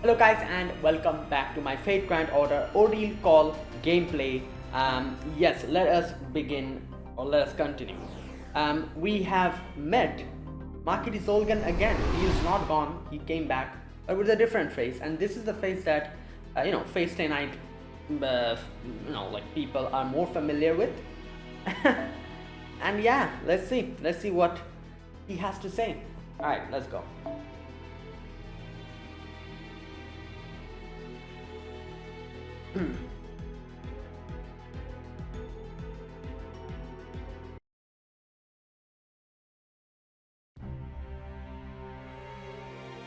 Hello guys and welcome back to my Fate Grand Order Ordeal call gameplay. Yes, let us begin or let us continue. We have met Makiti Solgan again. He is not gone, he came back but with a different face, and this is the face that Face Day Night like people are more familiar with. And yeah, let's see what he has to say. Alright, let's go.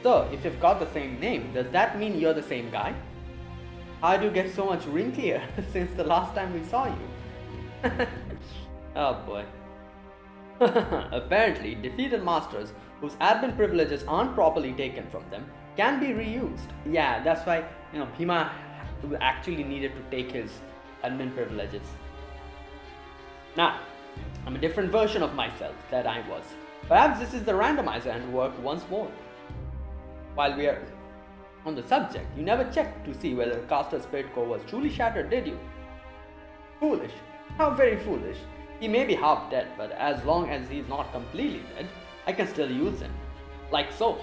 So, if you've got the same name, does that mean you're the same guy? How do you get so much wrinklier since the last time we saw you? Oh boy. Apparently, defeated masters whose admin privileges aren't properly taken from them can be reused. Yeah, that's why Bhima actually needed to take his admin privileges. Now, I'm a different version of myself that I was. Perhaps this is the randomizer and work once more. While we are on the subject, you never checked to see whether Caster's spirit core was truly shattered, did you? Foolish. How very foolish. He may be half dead, but as long as he's not completely dead, I can still use him. Like so.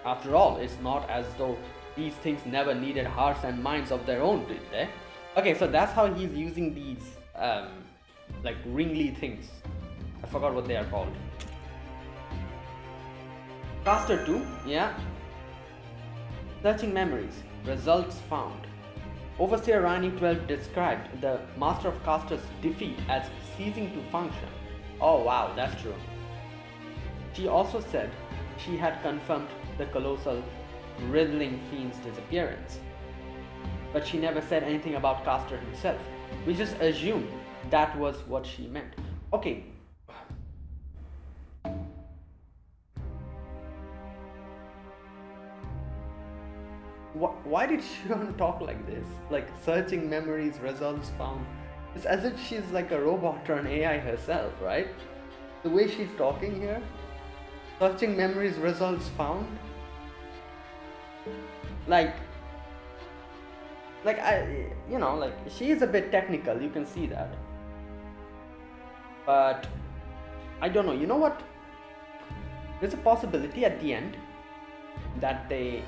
After all, it's not as though these things never needed hearts and minds of their own, did they? Okay, so that's how he's using these, like ringly things. I forgot what they are called. Caster 2, yeah. Searching memories. Results found. Overseer Rani 12 described the Master of Caster's defeat as ceasing to function. Oh wow, that's true. She also said she had confirmed the colossal writhing fiend's disappearance. But she never said anything about Caster himself. We just assumed that was what she meant. Okay. Why did Shion talk like this? Like searching memories, results found. It's as if she's like a robot or an AI herself, right? The way she's talking here. Searching memories, results found. Like she is a bit technical, you can see that. But I don't know, you know what? There's a possibility at the end that they,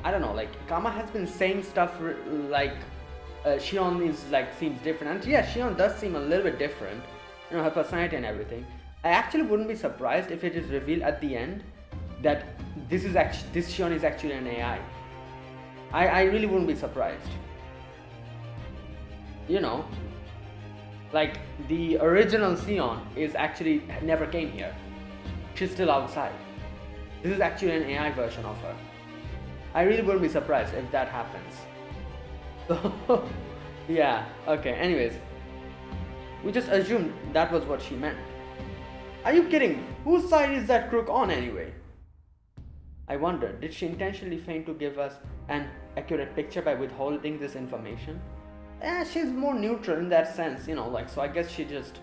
I don't know, like Kama has been saying stuff like Shion is like seems different, and yeah, Shion does seem a little bit different, her personality and everything. I actually wouldn't be surprised if it is revealed at the end that this Shion is actually an AI. I really wouldn't be surprised. Like the original Shion is actually never came here. She's still outside. This is actually an AI version of her. I really wouldn't be surprised if that happens. So, yeah, okay, anyways. We just assumed that was what she meant. Are you kidding? Whose side is that crook on anyway? I wonder, did she intentionally feign to give us an accurate picture by withholding this information? She's more neutral in that sense, so I guess she just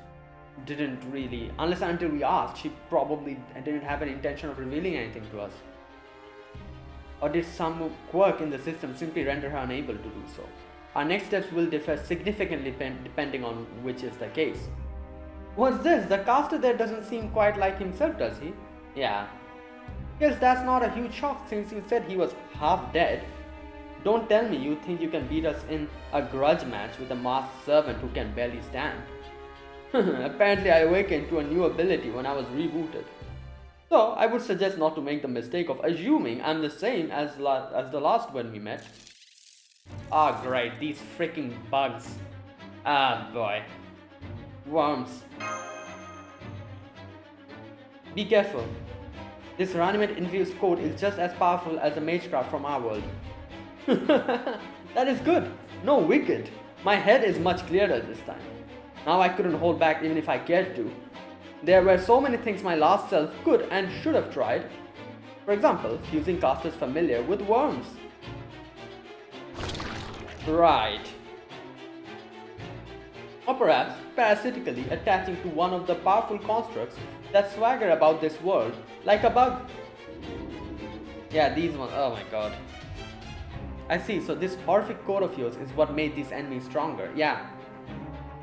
didn't really, unless until we asked, she probably didn't have an intention of revealing anything to us. Or did some quirk in the system simply render her unable to do so? Our next steps will differ significantly depending on which is the case. What's this? The caster there doesn't seem quite like himself, does he? Yeah. Yes, that's not a huge shock since you said he was half dead. Don't tell me you think you can beat us in a grudge match with a masked servant who can barely stand. Apparently I awakened to a new ability when I was rebooted. So, I would suggest not to make the mistake of assuming I'm the same as the last when we met. Ah, great, these freaking bugs. Ah, boy. Worms. Be careful. This reanimate infused code is just as powerful as the magecraft from our world. That is good. No, wicked. My head is much clearer this time. Now I couldn't hold back even if I cared to. There were so many things my last self could and should have tried. For example, fusing Caster's familiar with worms. Right. Or perhaps parasitically attaching to one of the powerful constructs that swagger about this world like a bug. Yeah, these ones. Oh my god. I see, so this horrific core of yours is what made these enemies stronger. Yeah.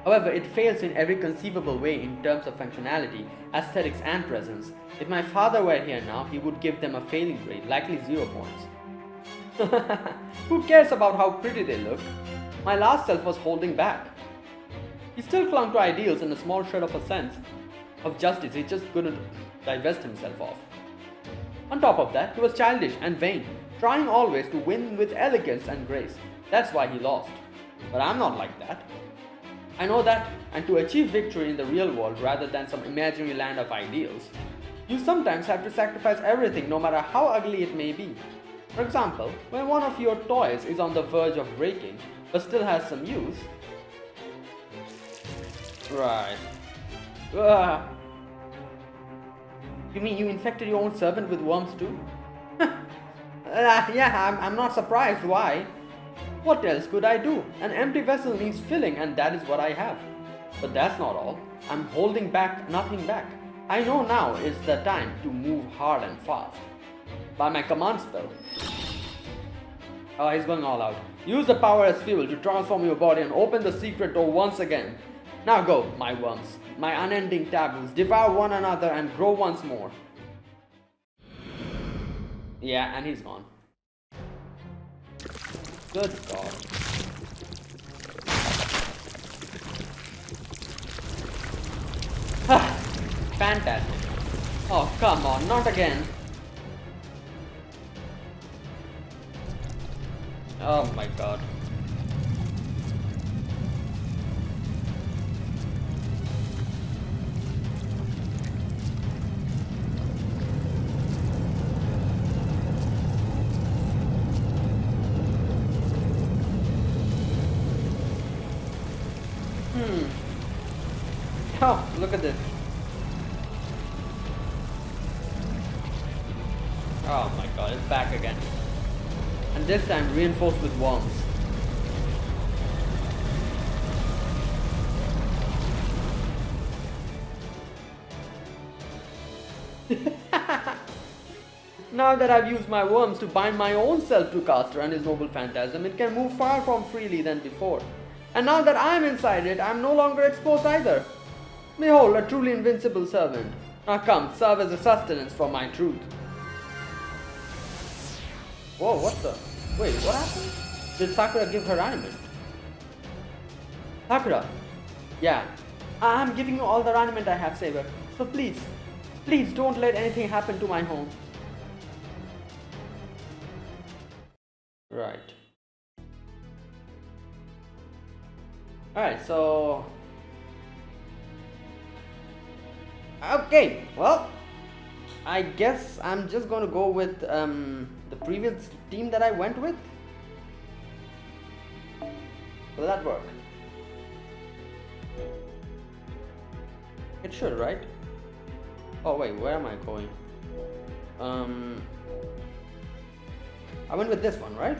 However, it fails in every conceivable way in terms of functionality, aesthetics, and presence. If my father were here now, he would give them a failing grade, likely 0 points. Who cares about how pretty they look? My last self was holding back. He still clung to ideals and a small shred of a sense of justice he just couldn't divest himself of. On top of that, he was childish and vain, trying always to win with elegance and grace. That's why he lost. But I'm not like that. I know that, and to achieve victory in the real world rather than some imaginary land of ideals, you sometimes have to sacrifice everything no matter how ugly it may be. For example, when one of your toys is on the verge of breaking but still has some use. Right. Ugh. You mean you infected your own servant with worms too? Yeah, I'm not surprised. Why? What else could I do? An empty vessel needs filling, and that is what I have. But that's not all. I'm holding back nothing back. I know now is the time to move hard and fast. By my command spell. Oh, he's going all out. Use the power as fuel to transform your body and open the secret door once again. Now go, my worms, my unending taboos, devour one another and grow once more. Yeah, and he's gone. Good God. Fantastic. Oh, come on, not again. Oh my God. Oh, look at this. Oh my God, it's back again. And this time reinforced with worms. Now that I've used my worms to bind my own self to Caster and his noble phantasm, it can move far from freely than before. And now that I'm inside it, I'm no longer exposed either. Behold, a truly invincible servant. Now come, serve as a sustenance for my truth. Whoa, what the? Wait, what happened? Did Sakura give her animate? Sakura! Yeah, I'm giving you all the animate I have, Saber. So please, please don't let anything happen to my home. Right. Alright, so... Okay, well, I guess I'm just going to go with the previous team that I went with. Will that work? It should, right? Oh wait, where am I going? I went with this one, right?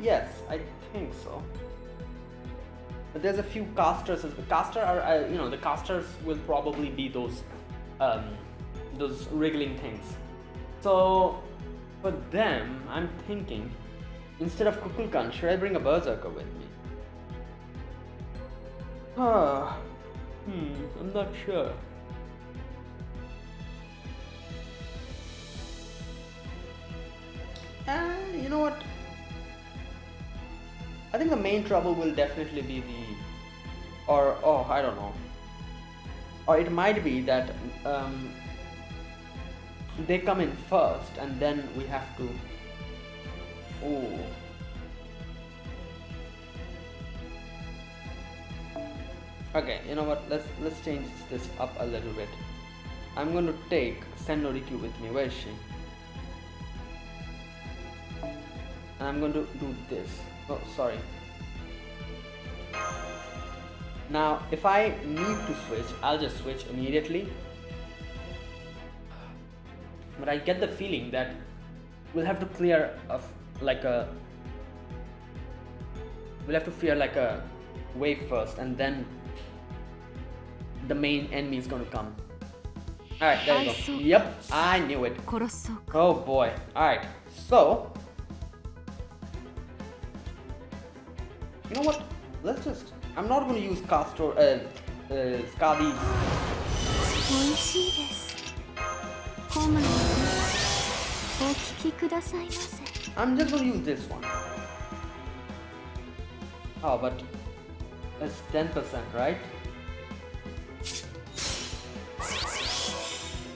Yes, I think so. But there's a few casters. The casters will probably be those wriggling things. So for them, I'm thinking instead of Kukulkan, should I bring a berserker with me? I'm not sure. You know what? I think the main trouble will definitely be I don't know. Or it might be that they come in first and then we have to... Ooh. Okay, you know what? Let's change this up a little bit. I'm going to take Sennoriki with me. Where is she? And I'm going to do this. Oh, sorry. Now, if I need to switch, I'll just switch immediately. But I get the feeling that we'll have to clear we'll have to clear like a wave first, and then the main enemy is going to come. Alright, there you go. Yep, I knew it. Oh boy. Alright, so you know what? Let's just. I'm not going to use Scadi's. I'm just going to use this one. Oh, but it's 10%, right?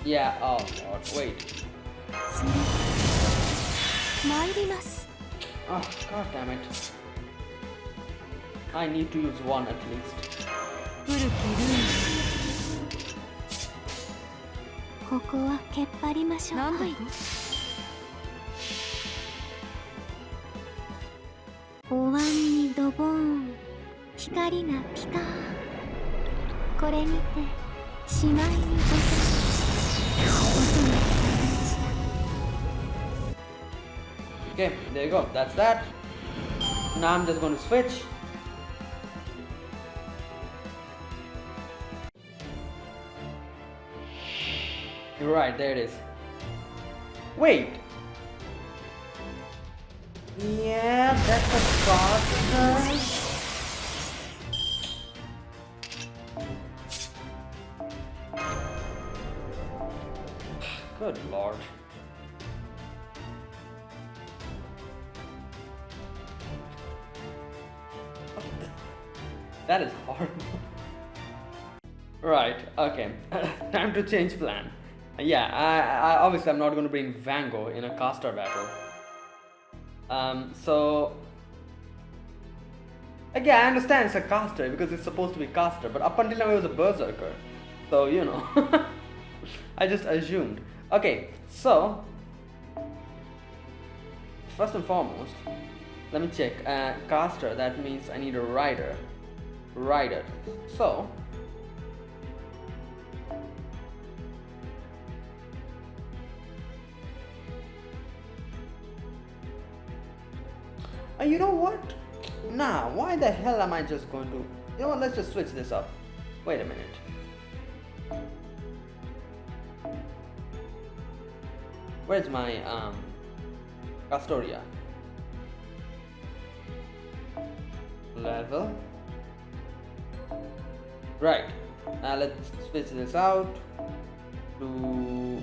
Yeah, oh god, wait. Oh, god damn it. I need to use one at least. Okay, there you go, that's that. Now I'm just going to switch. You're right, there it is. Wait. Yeah, that's a faster. Good lord. That is horrible. Right, okay. Time to change plan. Yeah, I obviously I'm not going to bring Van Gogh in a caster battle. So again, I understand it's a caster because it's supposed to be caster, but up until now it was a berserker. So you know, I just assumed. Okay, so first and foremost, let me check. Caster, that means I need a rider. So you know what? Nah, why the hell am I just going to... You know what, let's just switch this up. Wait a minute. Where's my Castoria? Level. Right. Now let's switch this out to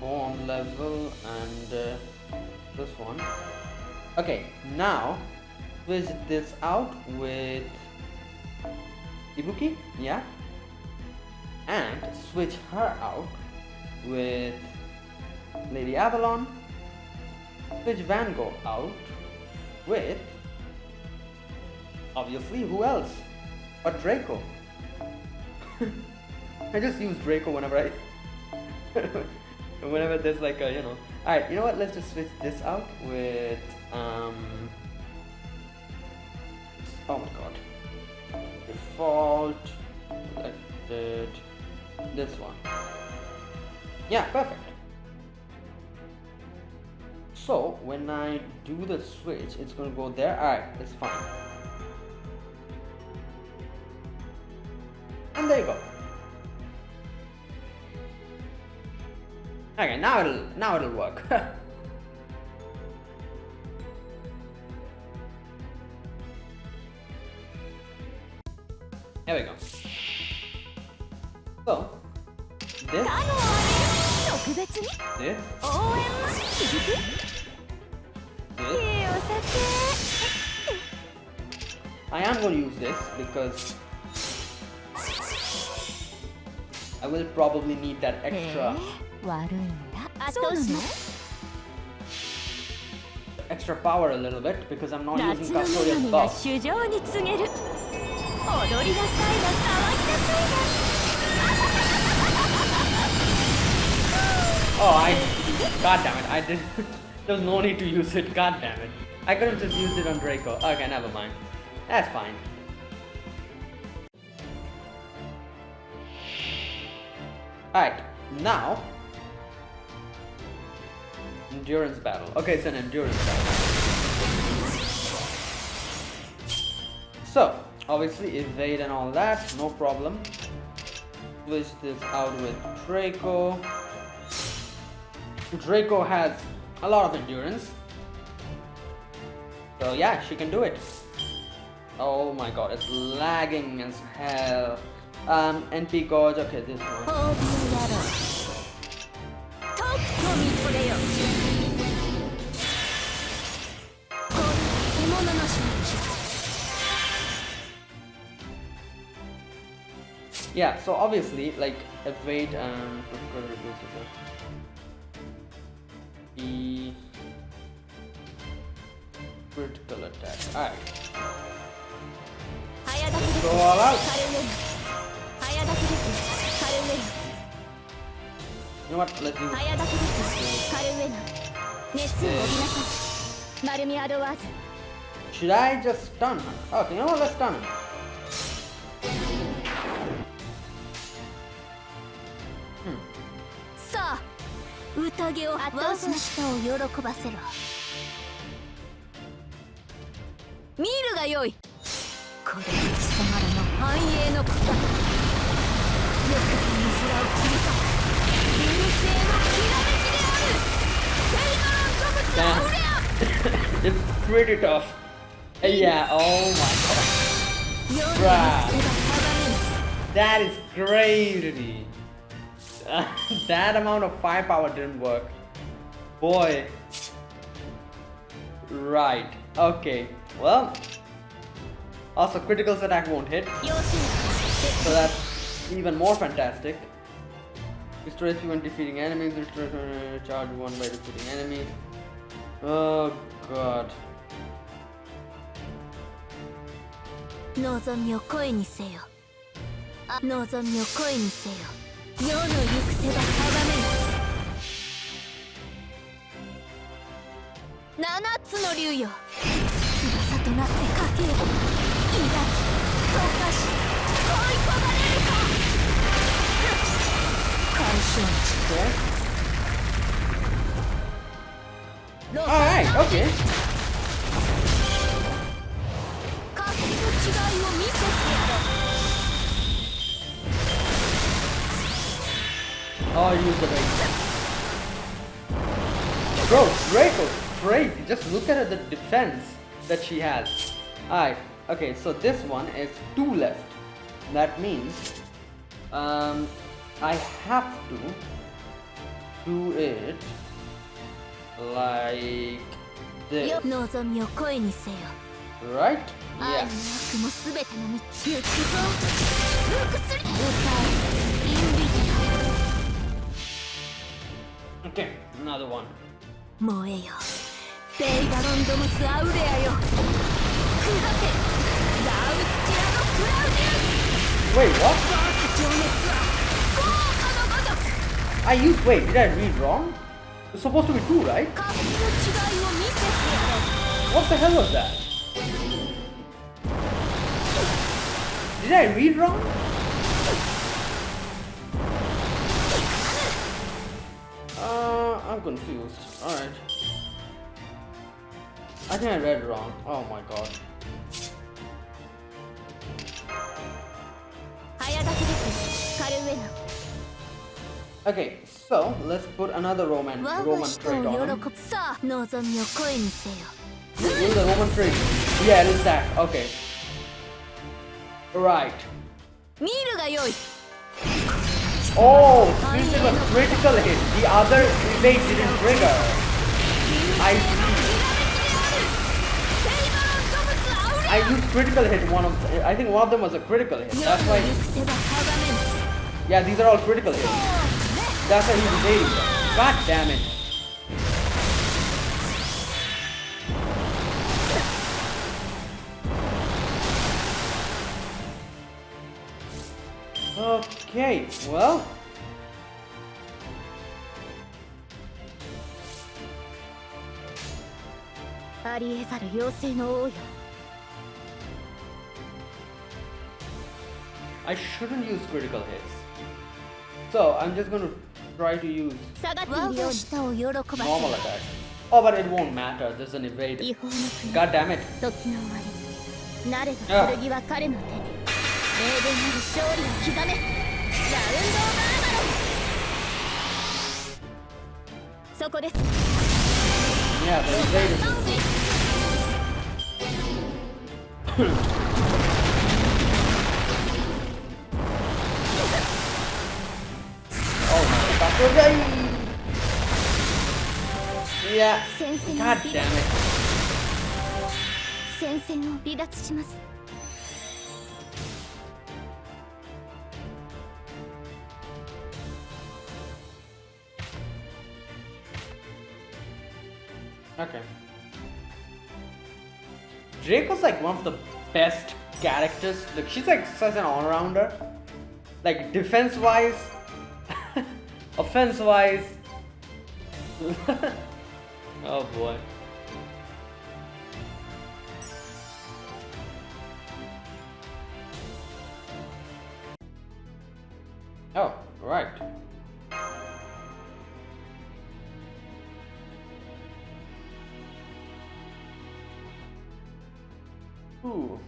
bomb level and this one. Okay, now switch this out with Ibuki, yeah, and switch her out with Lady Avalon. Switch Van Gogh out with, obviously, who else but Draco. I just use Draco whenever whenever there's like a, you know. Alright, you know what, let's just switch this out with oh my god, default, selected, this one. Yeah, perfect. So when I do the switch, it's gonna go there. Alright, it's fine. And there you go. Okay, now it'll work. There we go. So this. I am going to use this because I will probably need that extra power a little bit because I'm not using Castoria's buff. Oh, god damn it, I didn't. There was no need to use it, god damn it. I could have just used it on Draco. Okay, never mind. That's fine. Alright, now endurance battle. Okay, it's an endurance battle. So, obviously evade and all that, no problem. switch this out with Draco. Draco has a lot of endurance. So yeah, she can do it. Oh my god, it's lagging as hell. NP Gorge, okay, this one. Yeah, so obviously, like, evade and the critical attack. Alright. Go all out. You know what? Let's do this. Should I just stun her? Okay, you know what? Let's stun her. It's pretty tough. Yeah, oh my god. Bruh. That is crazy. That amount of firepower didn't work. Boy. Right. Okay. Well. Also, critical attack won't hit. So that's even more fantastic. Restore HP when defeating enemies. Restore charge 1 by defeating enemies. Oh god. 望みを声にせよ。望みを声にせよ。世の行く手が阻めない。7つの竜よ。翼となってかけよ。抱き、溶かし、追い込まれるか。干渉値。Alright, okay. Oh, use the bait. Bro, Draco's crazy. Just look at the defense that she has. Alright, okay, so this one is 2 left. That means I have to do it like this. Right? Yes. Okay, another one. Wait, what? Wait, did I read wrong? It's supposed to be 2, right? What the hell was that? Did I read wrong? I'm confused. Alright. I think I read wrong. Oh my god. Okay, so let's put another Roman trait on him. Use the Roman trait. Yeah, it is that. Okay. Right. Oh, this is a critical hit. The other evade didn't trigger. I see. I used critical hit I think one of them was a critical hit. That's why. Yeah, these are all critical hits. That's why he's evading them. God damn it. Okay, well. I shouldn't use critical hits. So I'm just gonna try to use normal attack. Oh, but it won't matter. There's an evade. God damn it. そこです Yeah, the invaders. Oh my god. Yeah. 戦線を God damn it. 戦線を離脱します Okay. Draco's like one of the best characters. Like she's like such an all-rounder. Like defense-wise, offense-wise. Oh boy. Oh, right. Ooh.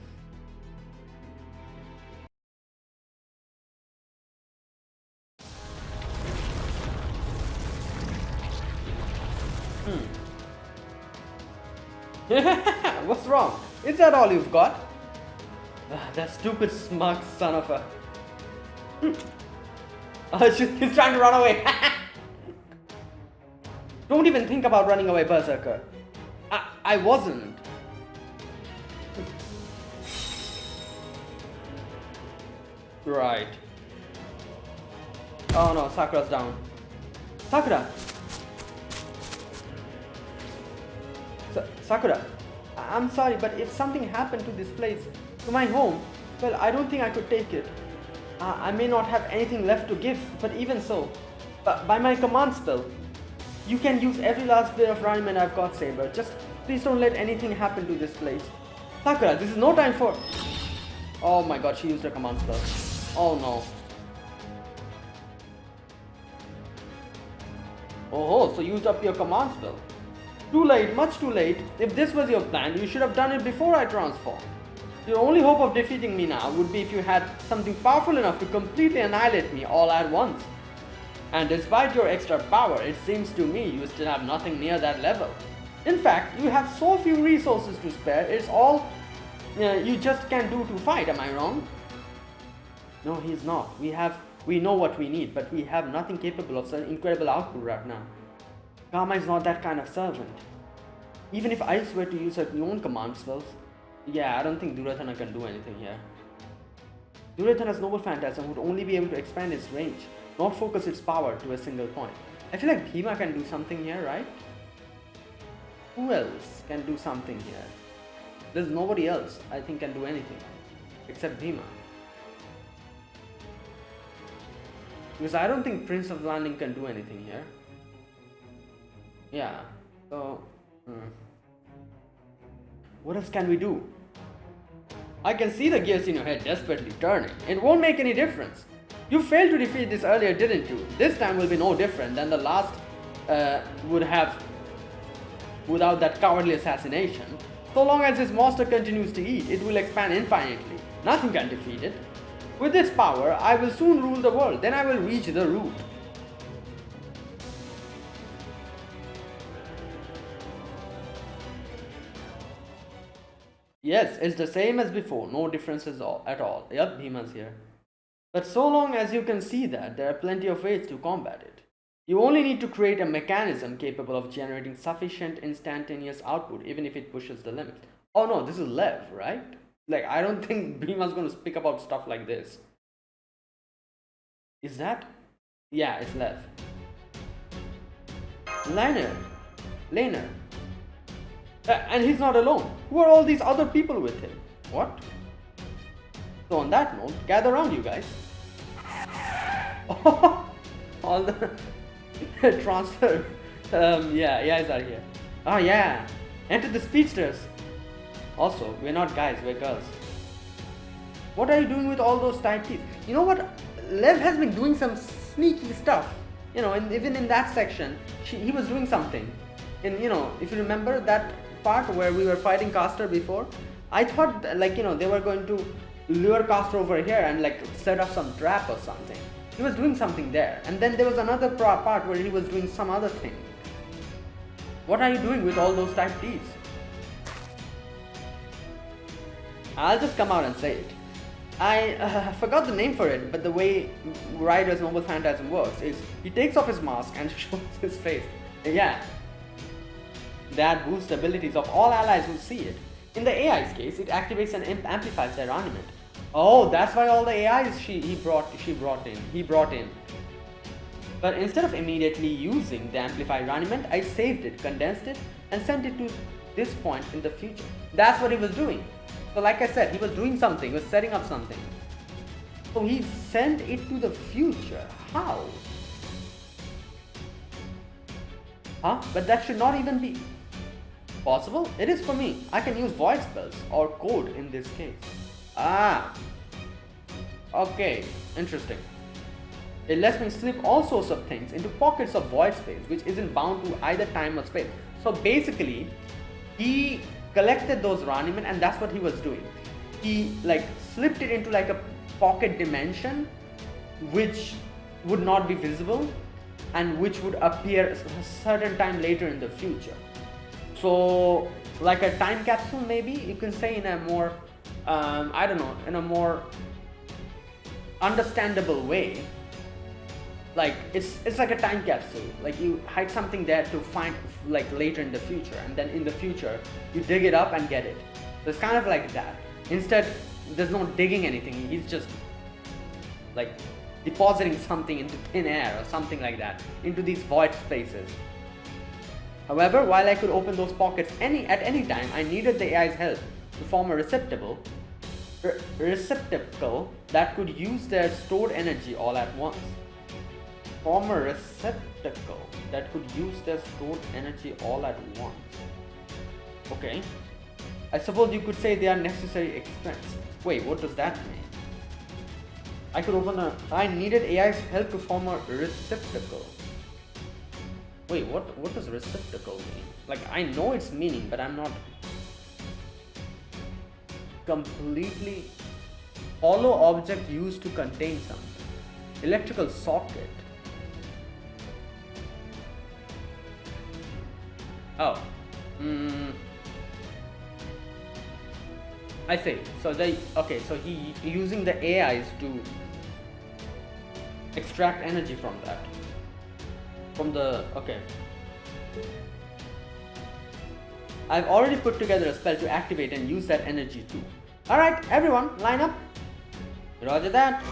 What's wrong? Is that all you've got? That stupid smug son of a... He's trying to run away. Don't even think about running away, Berserker. I wasn't. Right. Oh no, Sakura's down. Sakura! Sakura, I'm sorry, but if something happened to this place, to my home, well, I don't think I could take it. I may not have anything left to give, but even so, by my command spell, you can use every last bit of Rhyme I've got, Saber. Just please don't let anything happen to this place. Sakura, this is no time for... Oh my god, she used her command spell. Oh no. Oh, so used up your command spell. Too late, much too late. If this was your plan, you should have done it before I transformed. Your only hope of defeating me now would be if you had something powerful enough to completely annihilate me all at once. And despite your extra power, it seems to me you still have nothing near that level. In fact, you have so few resources to spare, it's all you just can do to fight, am I wrong? No, he's not. We know what we need, but we have nothing capable of such incredible output right now. Karma is not that kind of servant. Even if Ice were to use her own command spells, yeah, I don't think Duryodhana can do anything here. Duryodhana's Noble Phantasm would only be able to expand its range, not focus its power to a single point. I feel like Bhima can do something here, right? Who else can do something here? There's nobody else I think can do anything, except Bhima. Because I don't think Prince of Landing can do anything here. Yeah, so... What else can we do? I can see the gears in your head desperately turning. It won't make any difference. You failed to defeat this earlier, didn't you? This time will be no different than the last would have without that cowardly assassination. So long as this monster continues to eat, it will expand infinitely. Nothing can defeat it. With this power, I will soon rule the world. Then I will reach the root. Yes, it's the same as before. No differences at all. Yup, Bhima's here. But so long as you can see that, there are plenty of ways to combat it. You only need to create a mechanism capable of generating sufficient instantaneous output, even if it pushes the limit. Oh no, this is Lev, right? Like, I don't think Bhima's going to speak about stuff like this. Is that? Yeah, it's Lev. Laner. And he's not alone. Who are all these other people with him? What? So on that note, gather around, you guys. All the transfer guys are here. Oh yeah, enter the speedsters. Also, we're not guys, we're girls. What are you doing with all those tight teeth? You know what? Lev has been doing some sneaky stuff. You know, and even in that section, he was doing something. And you know, if you remember that part where we were fighting Caster before, I thought like, you know, they were going to lure Caster over here and like set up some trap or something. He was doing something there, and then there was another part where he was doing some other thing. What are you doing with all those type Ds? I'll just come out and say it. I forgot the name for it, but the way Rider's Noble Phantasm works is he takes off his mask and shows his face. Yeah. That boosts the abilities of all allies who see it. In the AI's case, it activates and amplifies their armament. Oh, that's why all the AIs he brought in. But instead of immediately using the amplified armament, I saved it, condensed it, and sent it to this point in the future. That's what he was doing. So like I said, he was doing something, he was setting up something. So he sent it to the future. How? Huh? But that should not even be possible. It is for me. I can use void spells or code in this case. Ah. Okay, interesting. It lets me slip all sorts of things into pockets of void space which isn't bound to either time or space. So basically, he collected those Raniment and that's what he was doing. He like slipped it into like a pocket dimension which would not be visible and which would appear a certain time later in the future. So like a time capsule, maybe you can say, in a more I don't know, in a more understandable way. Like it's like a time capsule. Like you hide something there to find like later in the future, and then in the future you dig it up and get it. So it's kind of like that. Instead, there's no digging anything. He's just like depositing something into thin air or something like that into these void spaces. However, while I could open those pockets at any time, I needed the AI's help to form a receptacle that could use their stored energy all at once. Form a receptacle that could use their stored energy all at once. Okay. I suppose you could say they are necessary expense. Wait, what does that mean? I needed AI's help to form a receptacle. Wait, what does receptacle mean? Like, I know its meaning, but I'm not completely. Hollow object used to contain something. Electrical socket. Oh. I see. So he using the AIs to extract energy from that. Okay. I've already put together a spell to activate and use that energy too. Alright, everyone, line up. Roger that.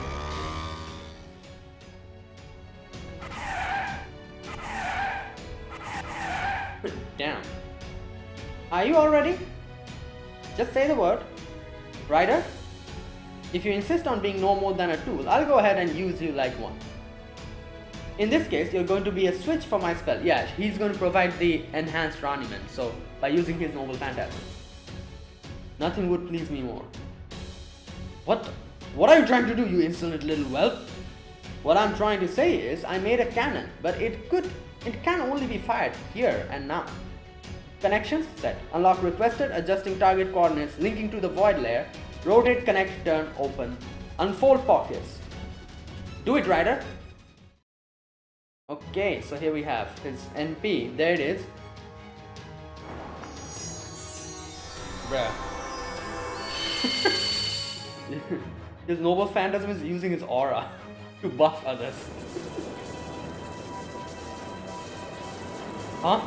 Damn. Are you all ready? Just say the word. Ryder? If you insist on being no more than a tool, I'll go ahead and use you like one. In this case, you're going to be a switch for my spell. Yeah, he's going to provide the enhanced Raniment, so by using his Noble Phantasm. Nothing would please me more. What are you trying to do, you insolent little whelp? What I'm trying to say is, I made a cannon, but it can only be fired here and now. Connections set. Unlock requested, adjusting target coordinates, linking to the void layer, rotate, connect, turn, open, unfold pockets. Do it, Ryder. Okay, so here we have his NP. There it is. Bruh. His Noble Phantasm is using his aura to buff others. Huh?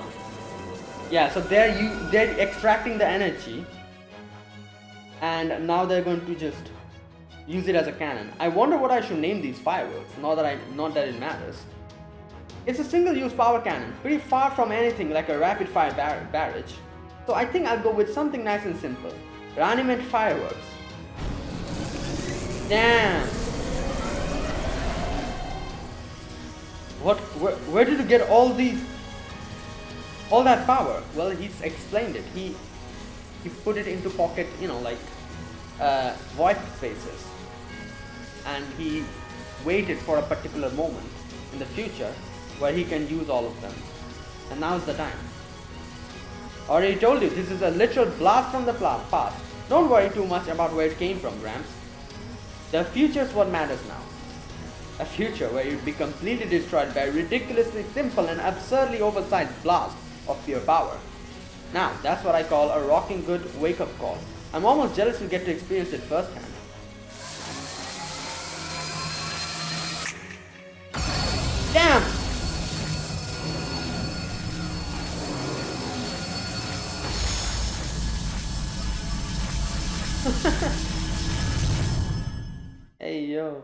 Yeah, so they're extracting the energy, and now they're going to just use it as a cannon. I wonder what I should name these fireworks. Not that it matters. It's a single-use power cannon, pretty far from anything like a rapid-fire barrage. So I think I'll go with something nice and simple. Raniment fireworks. Damn. Where did you get all that power? Well, he's explained it. He put it into pocket, like void spaces, and he waited for a particular moment in the future where he can use all of them, and now's the time. Already told you, this is a literal blast from the past. Don't worry too much about where it came from, Gramps. The future's what matters now. A future where you'd be completely destroyed by a ridiculously simple and absurdly oversized blast of pure power. Now, that's what I call a rocking good wake-up call. I'm almost jealous to get to experience it firsthand. Damn! Hey yo.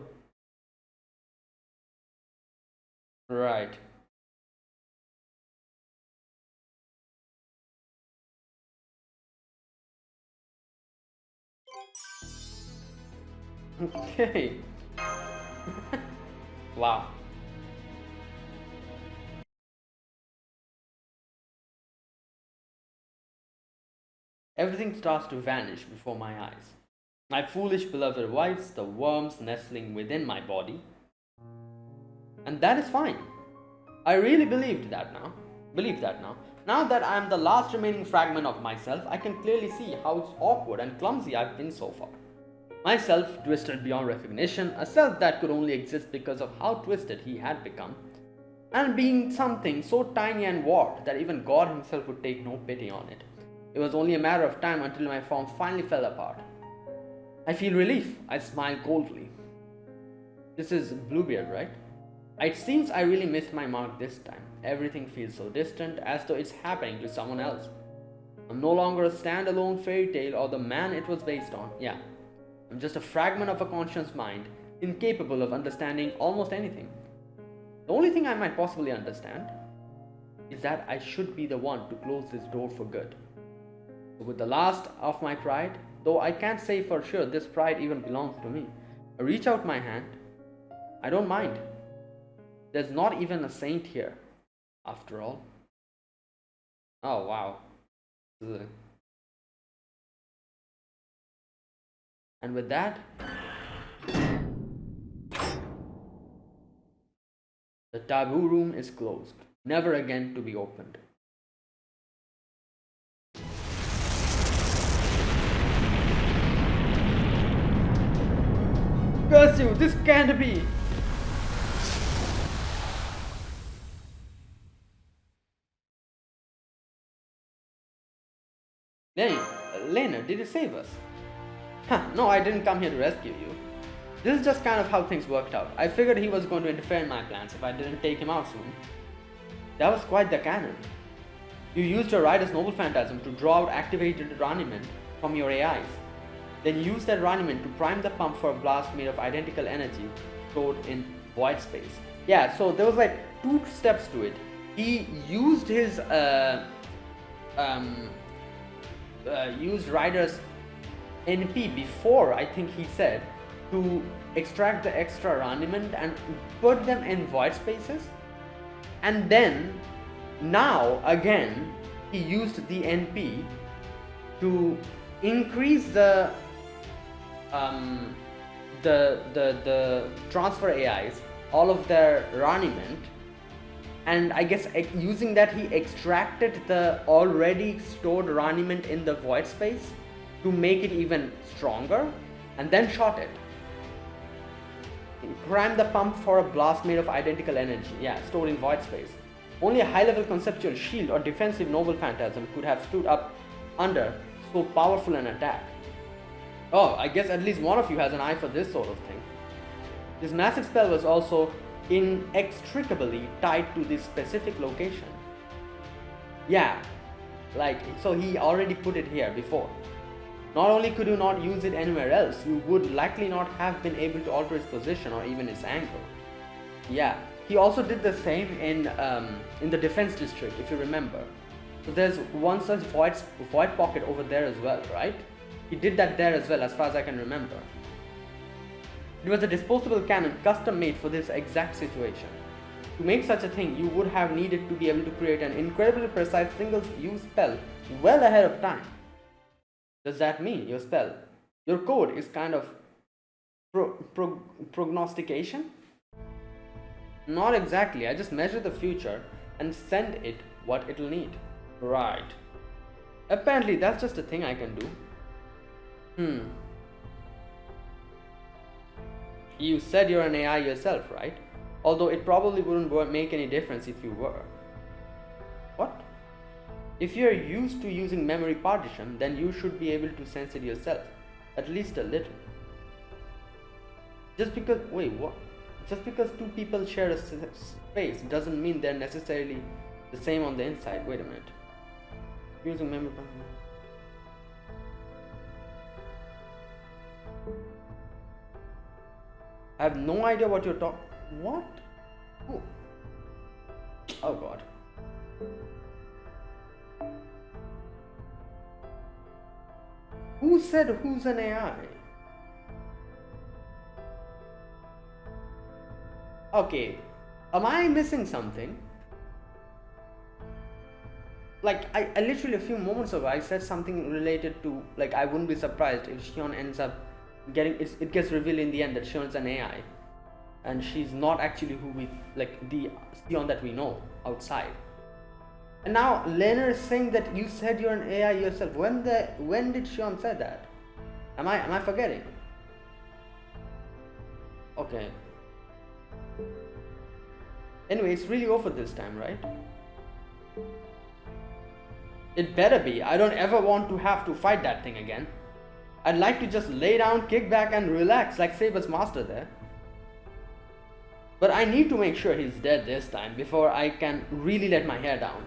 Right. Okay. Wow. Everything starts to vanish before my eyes. My foolish beloved wives, the worms nestling within my body. And that is fine. I really believe that now. Now that I am the last remaining fragment of myself, I can clearly see how awkward and clumsy I've been so far. Myself twisted beyond recognition, a self that could only exist because of how twisted he had become, and being something so tiny and warped that even God himself would take no pity on it. It was only a matter of time until my form finally fell apart. I feel relief. I smile coldly. This is Bluebeard, right? It seems I really missed my mark this time. Everything feels so distant, as though it's happening to someone else. I'm no longer a standalone fairy tale or the man it was based on. Yeah, I'm just a fragment of a conscious mind, incapable of understanding almost anything. The only thing I might possibly understand is that I should be the one to close this door for good. So with the last of my pride, though I can't say for sure this pride even belongs to me, I reach out my hand. I don't mind. There's not even a saint here, after all. Oh wow. Ugh. And with that, the taboo room is closed, never again to be opened. Curse you, this can't be! Lena, did you save us? Huh, no, I didn't come here to rescue you. This is just kind of how things worked out. I figured he was going to interfere in my plans if I didn't take him out soon. That was quite the cannon. You used your rider's noble phantasm to draw out activated raniment from your AIs. Then used that raniment to prime the pump for a blast made of identical energy stored in void space. Yeah, so there was like two steps to it. He used his used rider's NP before, I think he said, to extract the extra raniment and put them in void spaces. And then now again he used the NP to increase the transfer AIs, all of their raniment, and I guess using that he extracted the already stored raniment in the void space to make it even stronger, and then shot it. Prime the pump for a blast made of identical energy, yeah, stored in void space. Only a high-level conceptual shield or defensive noble phantasm could have stood up under so powerful an attack. Oh, I guess at least one of you has an eye for this sort of thing. This massive spell was also inextricably tied to this specific location. Yeah, like, so he already put it here before. Not only could you not use it anywhere else, you would likely not have been able to alter its position or even its angle. Yeah, he also did the same in the defense district, if you remember. So there's one such void pocket over there as well, right? He did that there as well, as far as I can remember. It was a disposable cannon custom made for this exact situation. To make such a thing, you would have needed to be able to create an incredibly precise single-use spell well ahead of time. Does that mean your spell, your code is kind of prognostication? Not exactly, I just measure the future and send it what it'll need. Right. Apparently that's just a thing I can do. You said you're an AI yourself, right? Although it probably wouldn't make any difference if you were. What? If you're used to using memory partition, then you should be able to sense it yourself. At least a little. Wait, what? Just because two people share a space doesn't mean they're necessarily the same on the inside. Wait a minute. Using memory partition. I have no idea what you're talking. What? Ooh. Oh god. Who said who's an AI? Okay, am I missing something? Like, I literally a few moments ago I said something related to, like, I wouldn't be surprised if Shion ends up getting, it gets revealed in the end that Shion's an AI. And she's not actually who we, like, the Shion that we know outside. And now Lena is saying that you said you're an AI yourself. When did Shion say that? Am I forgetting? Okay. Anyway, it's really over this time, right? It better be. I don't ever want to have to fight that thing again. I'd like to just lay down, kick back and relax like Saber's master there. But I need to make sure he's dead this time before I can really let my hair down.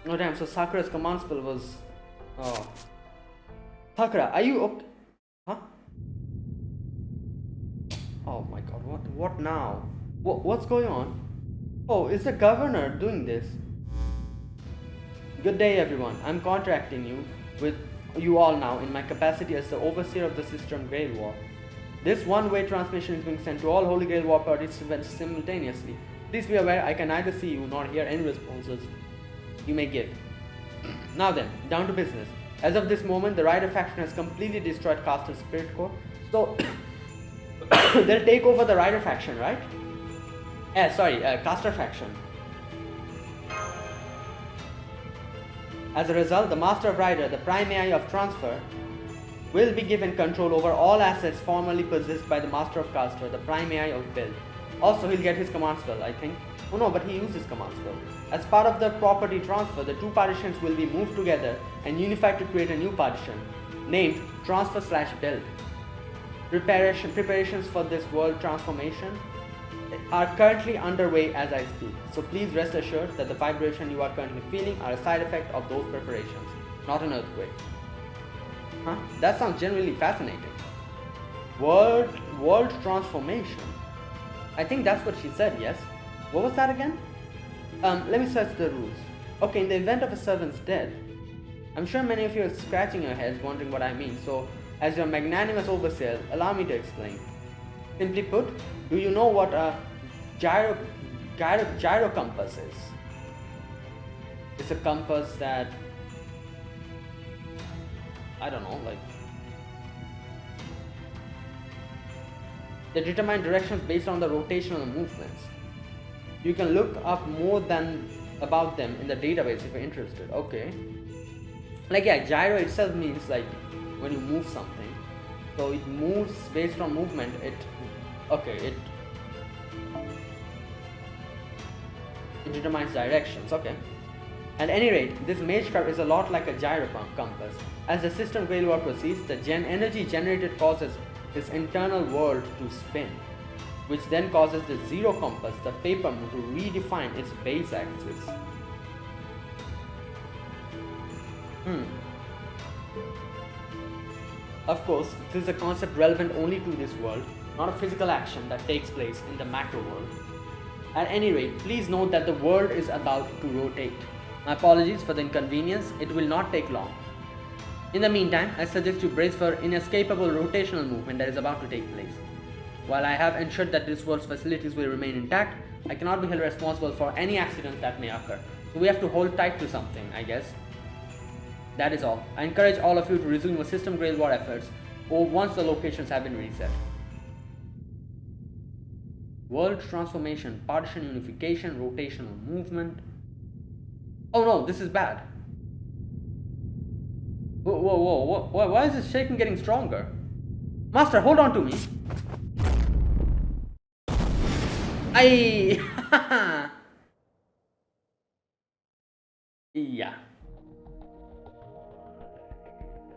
Oh damn, so Sakura's command spell was... Oh. Sakura, are you okay? Huh? Oh my god, what now? What's going on? Oh, is the governor doing this? Good day everyone, I'm contracting you with you all now in my capacity as the overseer of the system Grail War. This one-way transmission is being sent to all Holy Grail War participants simultaneously. Please be aware I can neither see you nor hear any responses you may give. Now then, down to business. As of this moment, the Rider faction has completely destroyed Caster's Spirit Core, so they'll take over the Rider faction, right? Caster faction. As a result, the Master of Rider, the Prime AI of Transfer, will be given control over all assets formerly possessed by the Master of Caster, the Prime AI of Build. Also, he'll get his command spell, I think. Oh no, but he used his command spell. As part of the property transfer, the two partitions will be moved together and unified to create a new partition, named Transfer/Build. Preparations for this world transformation are currently underway as I speak, so please rest assured that the vibration you are currently feeling are a side effect of those preparations, not an earthquake. Huh? That sounds genuinely fascinating. World transformation. I think that's what she said, yes? What was that again? Let me search the rules. Okay, in the event of a servant's death, I'm sure many of you are scratching your heads wondering what I mean, so as your magnanimous overseer, allow me to explain. Simply put, do you know what a gyro compass is? It's a compass that, I don't know, like, they determine directions based on the rotational movements. You can look up more than about them in the database if you're interested. Okay. Like, yeah, gyro itself means like when you move something. So it moves based on movement. It determines directions. Okay. At any rate, this mage curve is a lot like a gyro compass. As the system Grail War proceeds, the energy generated causes its internal world to spin, which then causes the zero compass, the paper moon, to redefine its base axis. Of course, this is a concept relevant only to this world, not a physical action that takes place in the macro world. At any rate, please note that the world is about to rotate. My apologies for the inconvenience, it will not take long. In the meantime, I suggest you brace for inescapable rotational movement that is about to take place. While I have ensured that this world's facilities will remain intact, I cannot be held responsible for any accidents that may occur. So we have to hold tight to something, I guess. That is all. I encourage all of you to resume your system Grail War efforts once the locations have been reset. World transformation, partition unification, rotational movement. Oh no, this is bad. Whoa, why is this shaking getting stronger? Master, hold on to me. Yeah.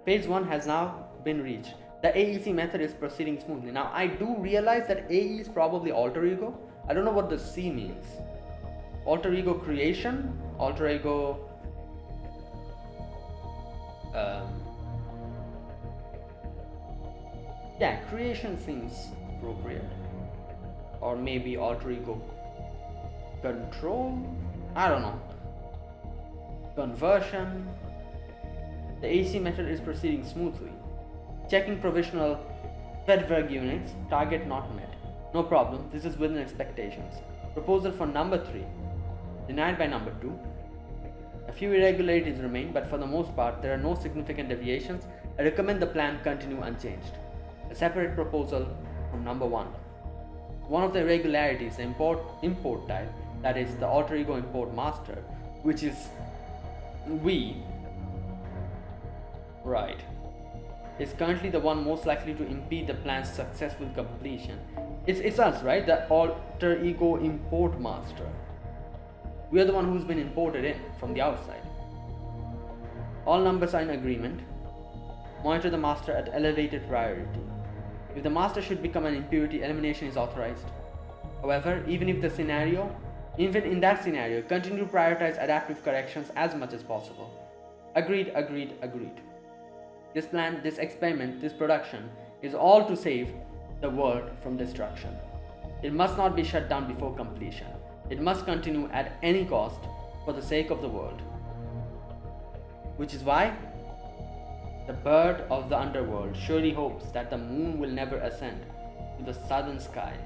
Phase 1 has now been reached. The AEC method is proceeding smoothly. Now, I do realize that AE is probably alter ego. I don't know what the C means. Alter ego creation? Alter ego... yeah, creation seems appropriate. Or maybe alter ego control? I don't know. Conversion. The AC method is proceeding smoothly. Checking provisional FedVerg units. Target not met. No problem. This is within expectations. Proposal for number 3. Denied by number 2. A few irregularities remain, but for the most part, there are no significant deviations. I recommend the plan continue unchanged. A separate proposal from number 1. One of the irregularities, the import type, that is the alter ego import master, which is we, right, is currently the one most likely to impede the plan's successful completion. It's us, right? The alter ego import master. We are the one who's been imported in from the outside. All numbers are in agreement. Monitor the master at elevated priority. If the master should become an impurity, elimination is authorized. However, even in that scenario, continue to prioritize adaptive corrections as much as possible. Agreed. This plan, this experiment, this production is all to save the world from destruction. It must not be shut down before completion. It must continue at any cost for the sake of the world. Which is why the bird of the underworld surely hopes that the moon will never ascend to the southern sky.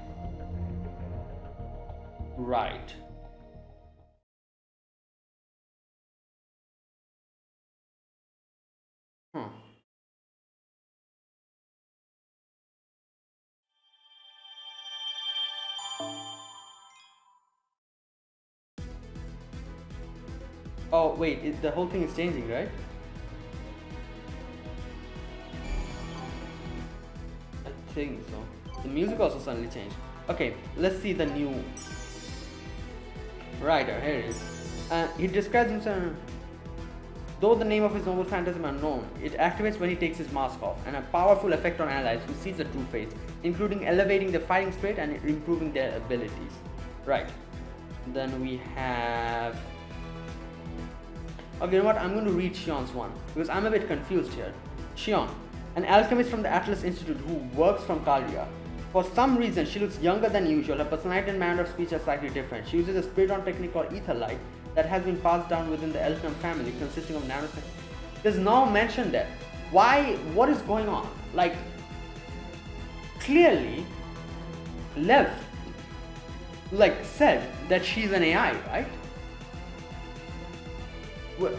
Right. Oh wait, the whole thing is changing, right? I think so. The music also suddenly changed. Okay, let's see the new writer. Here it is. He describes himself. Though the name of his noble phantasm unknown, it activates when he takes his mask off, and a powerful effect on allies who sees the true face, including elevating their fighting spirit and improving their abilities. Right. Then we have... okay, you know what? I'm going to read Shion's one, because I'm a bit confused here. Shion, an alchemist from the Atlas Institute who works from Kalia. For some reason, she looks younger than usual. Her personality and manner of speech are slightly different. She uses a spirit-on technique called Ether Light that has been passed down within the Elfnam family, consisting of nanosecond. There's no mention there. Why? What is going on? Like, clearly, Lev, said that she's an AI, right? Well,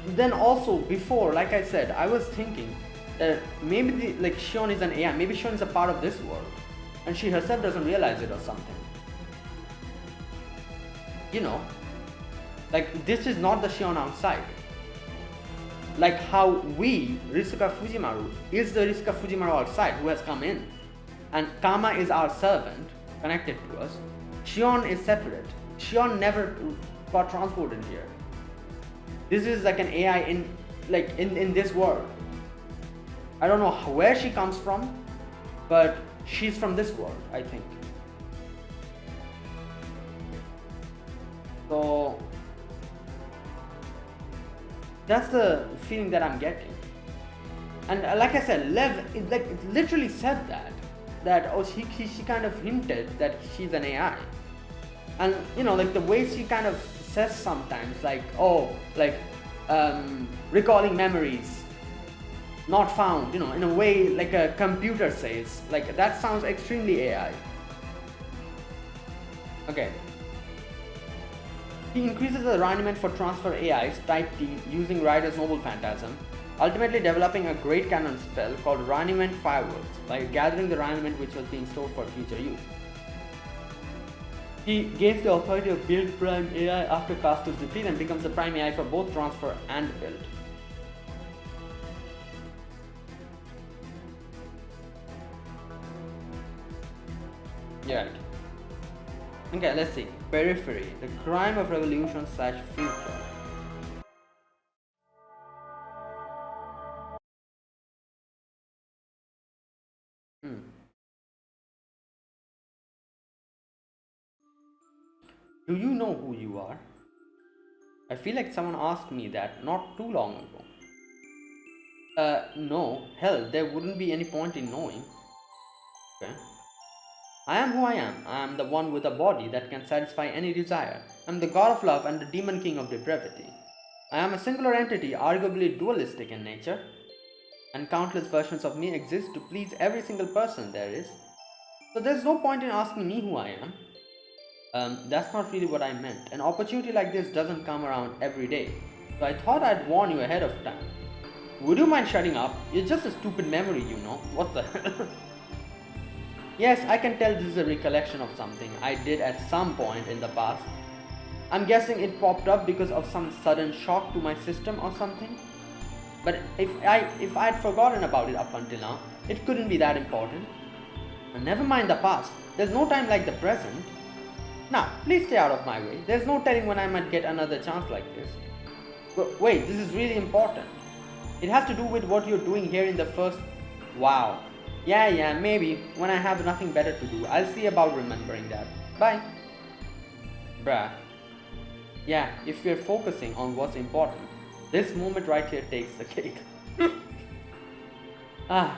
then also before, like I said, I was thinking that maybe Shion is an AI. Maybe Shion is a part of this world, and she herself doesn't realize it or something. You know. Like, this is not the Shion outside. Like how we, Risuka Fujimaru, is the Risuka Fujimaru outside who has come in. And Kama is our servant, connected to us. Shion is separate. Shion never got transported here. This is like an AI in this world. I don't know where she comes from, but she's from this world, I think. So that's the feeling that I'm getting. And like I said, Lev literally said that she kind of hinted that she's an AI. And you know, like the way she kind of says sometimes, recalling memories not found, you know, in a way like a computer says, like that sounds extremely AI. Okay. He increases the refinement for transfer AIs type T using Rider's noble phantasm, ultimately developing a great cannon spell called Refinement Fireworks by gathering the refinement which was being stored for future use. He gains the authority of build prime AI after Caster's defeat and becomes the prime AI for both transfer and build. Yeah. Right. Okay, let's see. Periphery, the crime of revolution / future. Do you know who you are? I feel like someone asked me that not too long ago. No. Hell, there wouldn't be any point in knowing. Okay. I am who I am. I am the one with a body that can satisfy any desire. I am the god of love and the demon king of depravity. I am a singular entity, arguably dualistic in nature, and countless versions of me exist to please every single person there is. So there's no point in asking me who I am. That's not really what I meant. An opportunity like this doesn't come around every day. So I thought I'd warn you ahead of time. Would you mind shutting up? You're just a stupid memory, you know. What the hell? Yes, I can tell this is a recollection of something I did at some point in the past. I'm guessing it popped up because of some sudden shock to my system or something. But if I'd forgotten about it up until now, it couldn't be that important. And never mind the past. There's no time like the present. Now, please stay out of my way. There's no telling when I might get another chance like this. But wait, this is really important. It has to do with what you're doing here in the first... Wow. Yeah, maybe. When I have nothing better to do, I'll see about remembering that. Bye. Bruh. Yeah, if we're focusing on what's important, this moment right here takes the cake.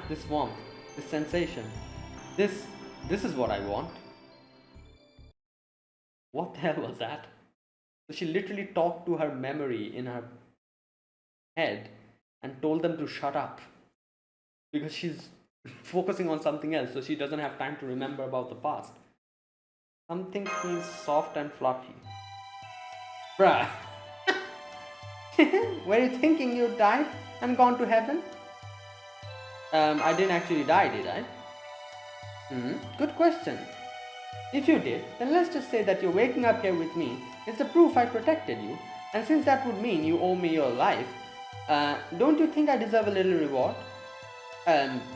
This warmth, this sensation. This is what I want. What the hell was that? So she literally talked to her memory in her head and told them to shut up because she's focusing on something else, so she doesn't have time to remember about the past. Something feels soft and fluffy. Bruh. Were you thinking you died and gone to heaven? I didn't actually die, did I? Good question. If you did, then let's just say that you're waking up here with me is the proof I protected you, and since that would mean you owe me your life, don't you think I deserve a little reward?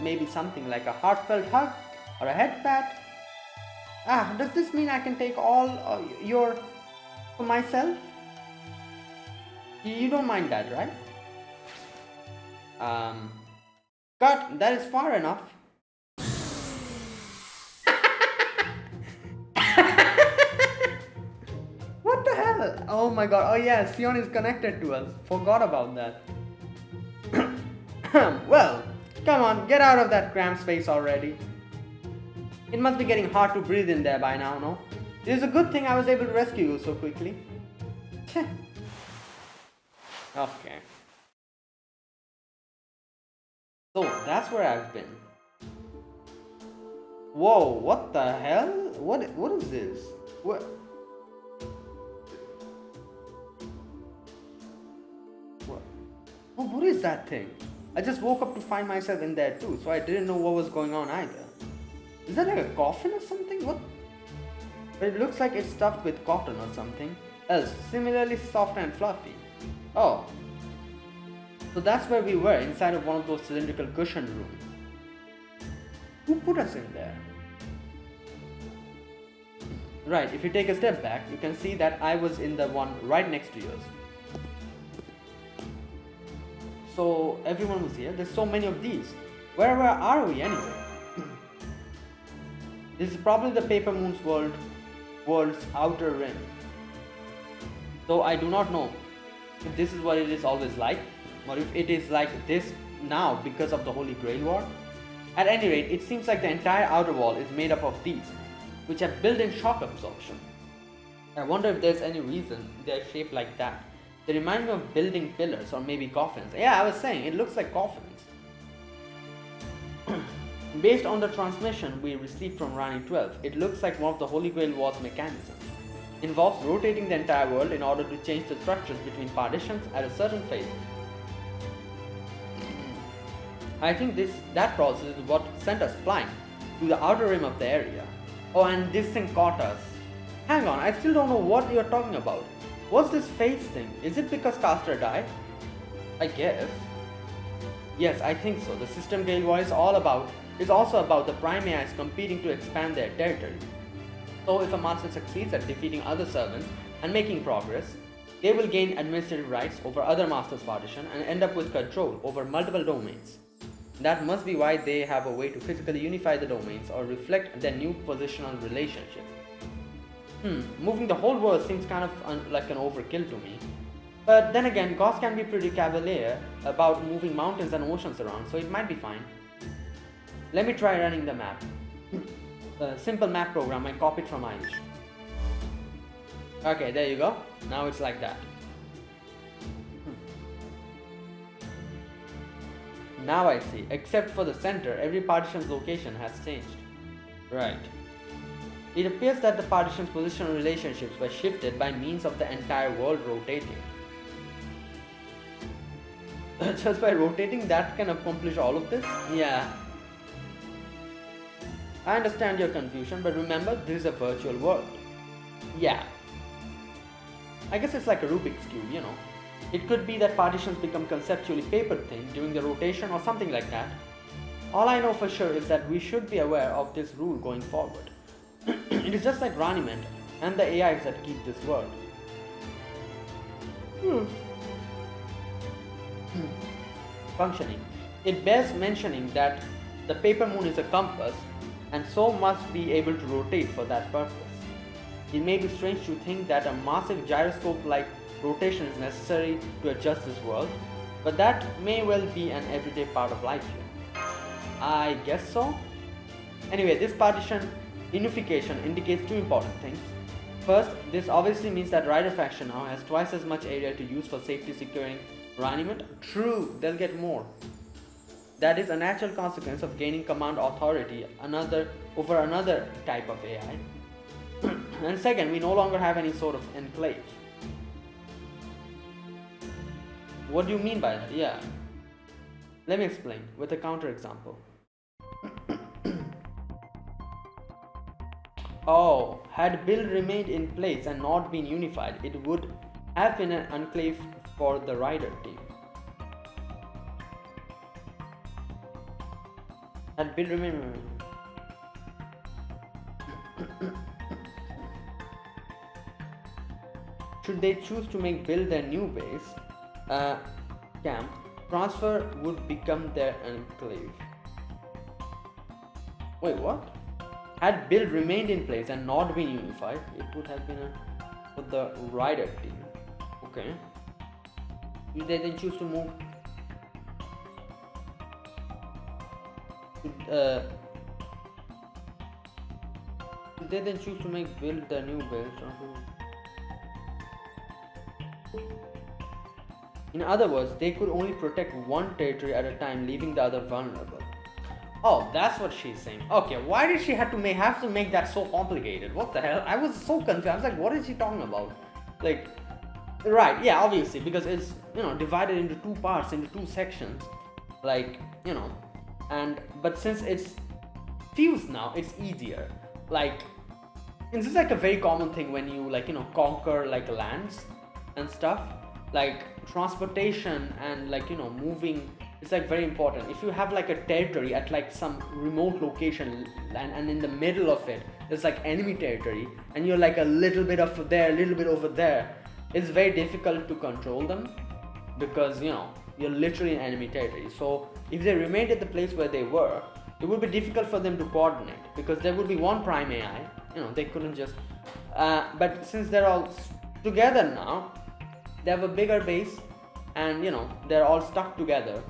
Maybe something like a heartfelt hug or a head pat? Does this mean I can take all your for myself? You don't mind that, right? Cut, that is far enough. What the hell? Oh my god, oh yeah, Sion is connected to us. Forgot about that. Well, come on, get out of that cramped space already. It must be getting hard to breathe in there by now, no? It is a good thing I was able to rescue you so quickly. Okay. So, that's where I've been. Whoa, what the hell? What is this? What? Oh, what is that thing? I just woke up to find myself in there too, so I didn't know what was going on either. Is that like a coffin or something? What? But it looks like it's stuffed with cotton or something else, similarly soft and fluffy. Oh. So that's where we were, inside of one of those cylindrical cushioned rooms. Who put us in there? Right, if you take a step back, you can see that I was in the one right next to yours. So everyone was here. There's so many of these. Where are we anyway? This is probably the Paper Moon's world's outer rim. Though I do not know if this is what it is always like, or if it is like this now because of the Holy Grail War. At any rate, it seems like the entire outer wall is made up of these, which have built-in shock absorption. I wonder if there's any reason they're shaped like that. They remind me of building pillars or maybe coffins. Yeah, I was saying, it looks like coffins. Based on the transmission we received from Rani 12, it looks like one of the Holy Grail War's mechanisms. It involves rotating the entire world in order to change the structures between partitions at a certain phase. I think that process is what sent us flying to the outer rim of the area. Oh, and this thing caught us. Hang on, I still don't know what you're talking about. What's this phase thing? Is it because Caster died? I guess. Yes, I think so. The System Gale War is also about the Prime AIs competing to expand their territory. So if a master succeeds at defeating other servants and making progress, they will gain administrative rights over other masters' partition and end up with control over multiple domains. That must be why they have a way to physically unify the domains or reflect their new positional relationship. Moving the whole world seems kind of like an overkill to me. But then again, gods can be pretty cavalier about moving mountains and oceans around, so it might be fine. Let me try running the map. A simple map program I copied from Ayush. Okay, there you go. Now it's like that. Now I see. Except for the center, every partition's location has changed. Right. It appears that the partition's positional relationships were shifted by means of the entire world rotating. Just by rotating, that can accomplish all of this? Yeah. I understand your confusion, but remember, this is a virtual world. Yeah. I guess it's like a Rubik's Cube, you know. It could be that partitions become conceptually paper thin during the rotation or something like that. All I know for sure is that we should be aware of this rule going forward. It is just like Raniment and the AIs that keep this world. Functioning. It bears mentioning that the paper moon is a compass and so must be able to rotate for that purpose. It may be strange to think that a massive gyroscope-like rotation is necessary to adjust this world, but that may well be an everyday part of life here. I guess so. Anyway, this partition unification indicates two important things. First, this obviously means that Rider faction now has twice as much area to use for safety securing Raniment. True, they'll get more. That is a natural consequence of gaining command authority over another type of AI. And second, we no longer have any sort of enclave. What do you mean by that? Yeah. Let me explain with a counterexample. Oh, had Bill remained in place and not been unified, it would have been an enclave for the Rider team. Had Bill remained... Should they choose to make Bill their new base camp, transfer would become their enclave. Wait, what? Had Bill remained in place and not been unified, it would have been for the Rider team. Okay. If they then choose to move if they then choose to make Bill their new base, in other words, they could only protect one territory at a time, leaving the other vulnerable. Oh, that's what she's saying. Okay, why did she have to make that so complicated? What the hell? I was so confused. I was like, what is she talking about? Like, right, yeah, obviously, because it's, divided into two parts, into two sections. Like, but since it's fused now, it's easier. Like, this is like a very common thing when you, conquer, lands and stuff. Like, transportation and, moving, it's, very important. If you have, a territory at, some remote location and in the middle of it, there's, enemy territory, and you're, a little bit of there, a little bit over there, it's very difficult to control them because, you're literally in enemy territory. So, if they remained at the place where they were, it would be difficult for them to coordinate because there would be one prime AI, they couldn't just... but since they're all together now, they have a bigger base and they're all stuck together,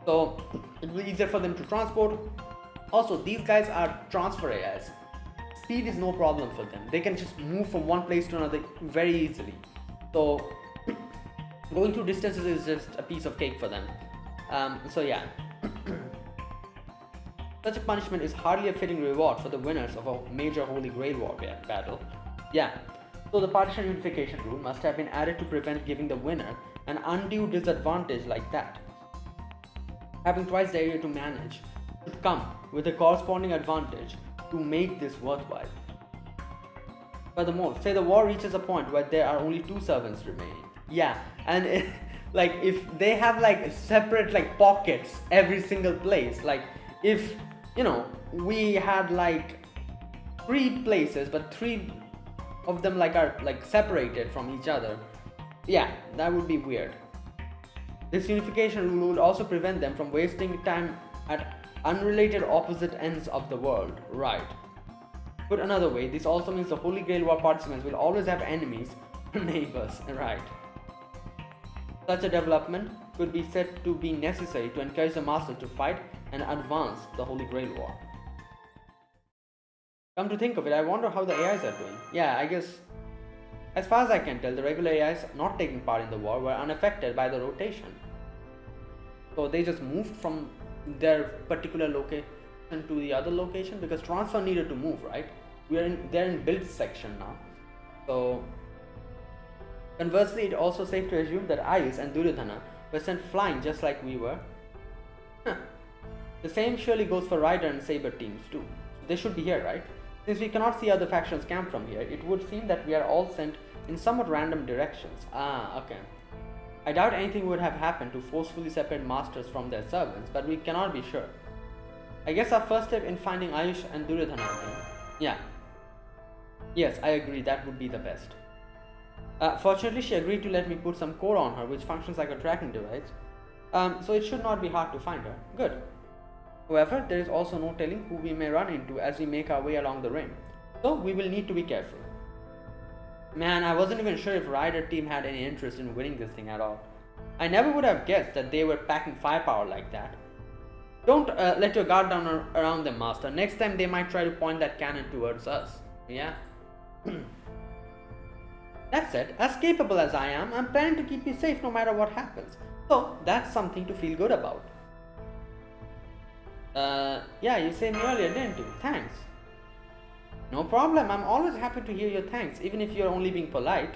so it will be easier for them to transport. Also, these guys are transfer AIs. Speed is no problem for them. They can just move from one place to another very easily, so going through distances is just a piece of cake for them. So yeah. Such a punishment is hardly a fitting reward for the winners of a major Holy Grail war battle. Yeah. So the partition unification rule must have been added to prevent giving the winner an undue disadvantage like that. Having twice the area to manage should come with a corresponding advantage to make this worthwhile. Furthermore, say the war reaches a point where there are only 2 servants remaining. Yeah, and if they have separate pockets every single place, if we had three places, but three of them are separated from each other. Yeah, that would be weird. This unification rule would also prevent them from wasting time at unrelated opposite ends of the world. Right. Put another way, this also means the Holy Grail War participants will always have enemies or neighbors. Right. Such a development could be said to be necessary to encourage the Master to fight and advance the Holy Grail War. Come to think of it, I wonder how the AIs are doing. Yeah, I guess, as far as I can tell, the regular AIs not taking part in the war were unaffected by the rotation. So they just moved from their particular location to the other location because transfer needed to move, right? They're in build section now. So conversely, it's also safe to assume that Ayus and Duryodhana were sent flying just like we were. The same surely goes for Rider and Saber teams too. So they should be here, right? Since we cannot see other factions camp from here, it would seem that we are all sent in somewhat random directions. Okay. I doubt anything would have happened to forcefully separate masters from their servants, but we cannot be sure. I guess our first step in finding Ayush and Duryodhana again. Yeah. Yes, I agree, that would be the best. Fortunately, she agreed to let me put some code on her, which functions like a tracking device. So it should not be hard to find her. Good. However, there is also no telling who we may run into as we make our way along the rim. So we will need to be careful. Man, I wasn't even sure if Rider team had any interest in winning this thing at all. I never would have guessed that they were packing firepower like that. Don't let your guard down around them, Master. Next time they might try to point that cannon towards us. Yeah. That said, as capable as I am, I'm planning to keep you safe no matter what happens. So that's something to feel good about. Yeah, you saved me earlier, didn't you? Thanks. No problem, I'm always happy to hear your thanks, even if you're only being polite.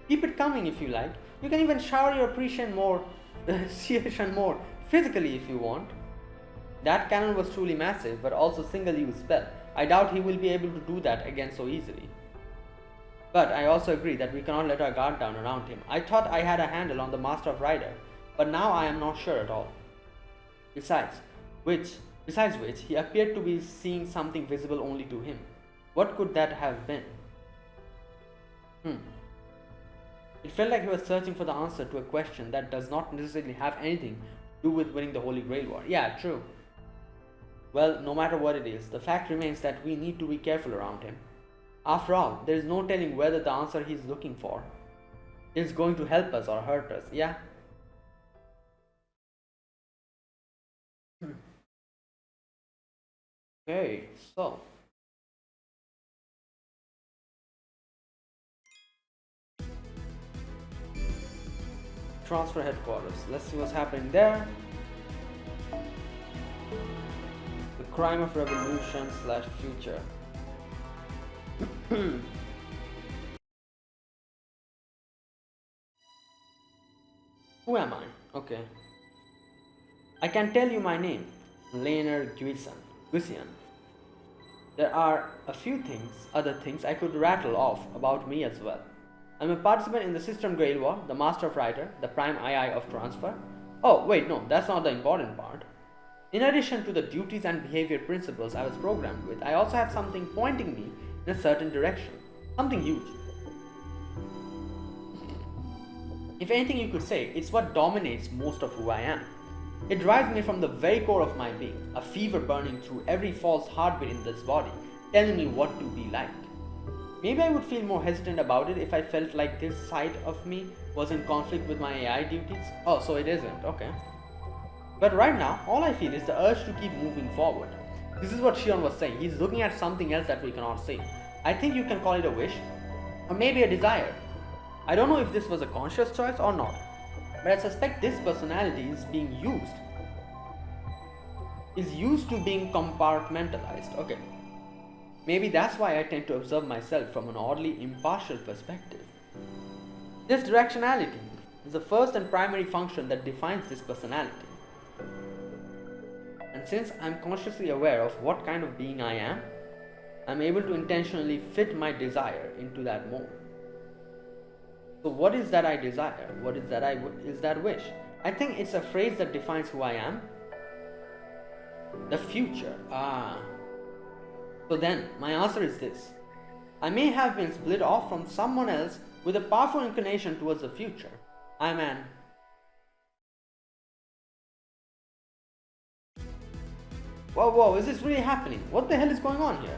Keep it coming if you like. You can even shower your appreciation more physically if you want. That cannon was truly massive, but also single-use spell. I doubt he will be able to do that again so easily. But I also agree that we cannot let our guard down around him. I thought I had a handle on the Master of Rider, but now I am not sure at all. Besides which, he appeared to be seeing something visible only to him. What could that have been? It felt like he was searching for the answer to a question that does not necessarily have anything to do with winning the Holy Grail War. Yeah, true. Well, no matter what it is, the fact remains that we need to be careful around him. After all, there is no telling whether the answer he is looking for is going to help us or hurt us, yeah? Okay, so transfer headquarters. Let's see what's happening there. The crime of revolution / future. Who am I? Okay. I can tell you my name. Leonard Guisan. There are a few other things I could rattle off about me as well. I'm a participant in the System Grail War, the Master of Rider, the Prime II of Transfer. Oh, wait, no, that's not the important part. In addition to the duties and behavior principles I was programmed with, I also have something pointing me in a certain direction. Something huge. If anything you could say, it's what dominates most of who I am. It drives me from the very core of my being, a fever burning through every false heartbeat in this body, telling me what to be like. Maybe I would feel more hesitant about it if I felt like this side of me was in conflict with my AI duties. Oh, so it isn't, okay. But right now, all I feel is the urge to keep moving forward. This is what Shion was saying. He's looking at something else that we cannot see. I think you can call it a wish, or maybe a desire. I don't know if this was a conscious choice or not, but I suspect this personality is used to being compartmentalized. Okay. Maybe that's why I tend to observe myself from an oddly impartial perspective. This directionality is the first and primary function that defines this personality. And since I'm consciously aware of what kind of being I am, I'm able to intentionally fit my desire into that mold. So what is that I desire? What is that wish? I think it's a phrase that defines who I am. The future. So So then, my answer is this. I may have been split off from someone else with a powerful inclination towards the future. I'm an... Whoa, is this really happening? What the hell is going on here?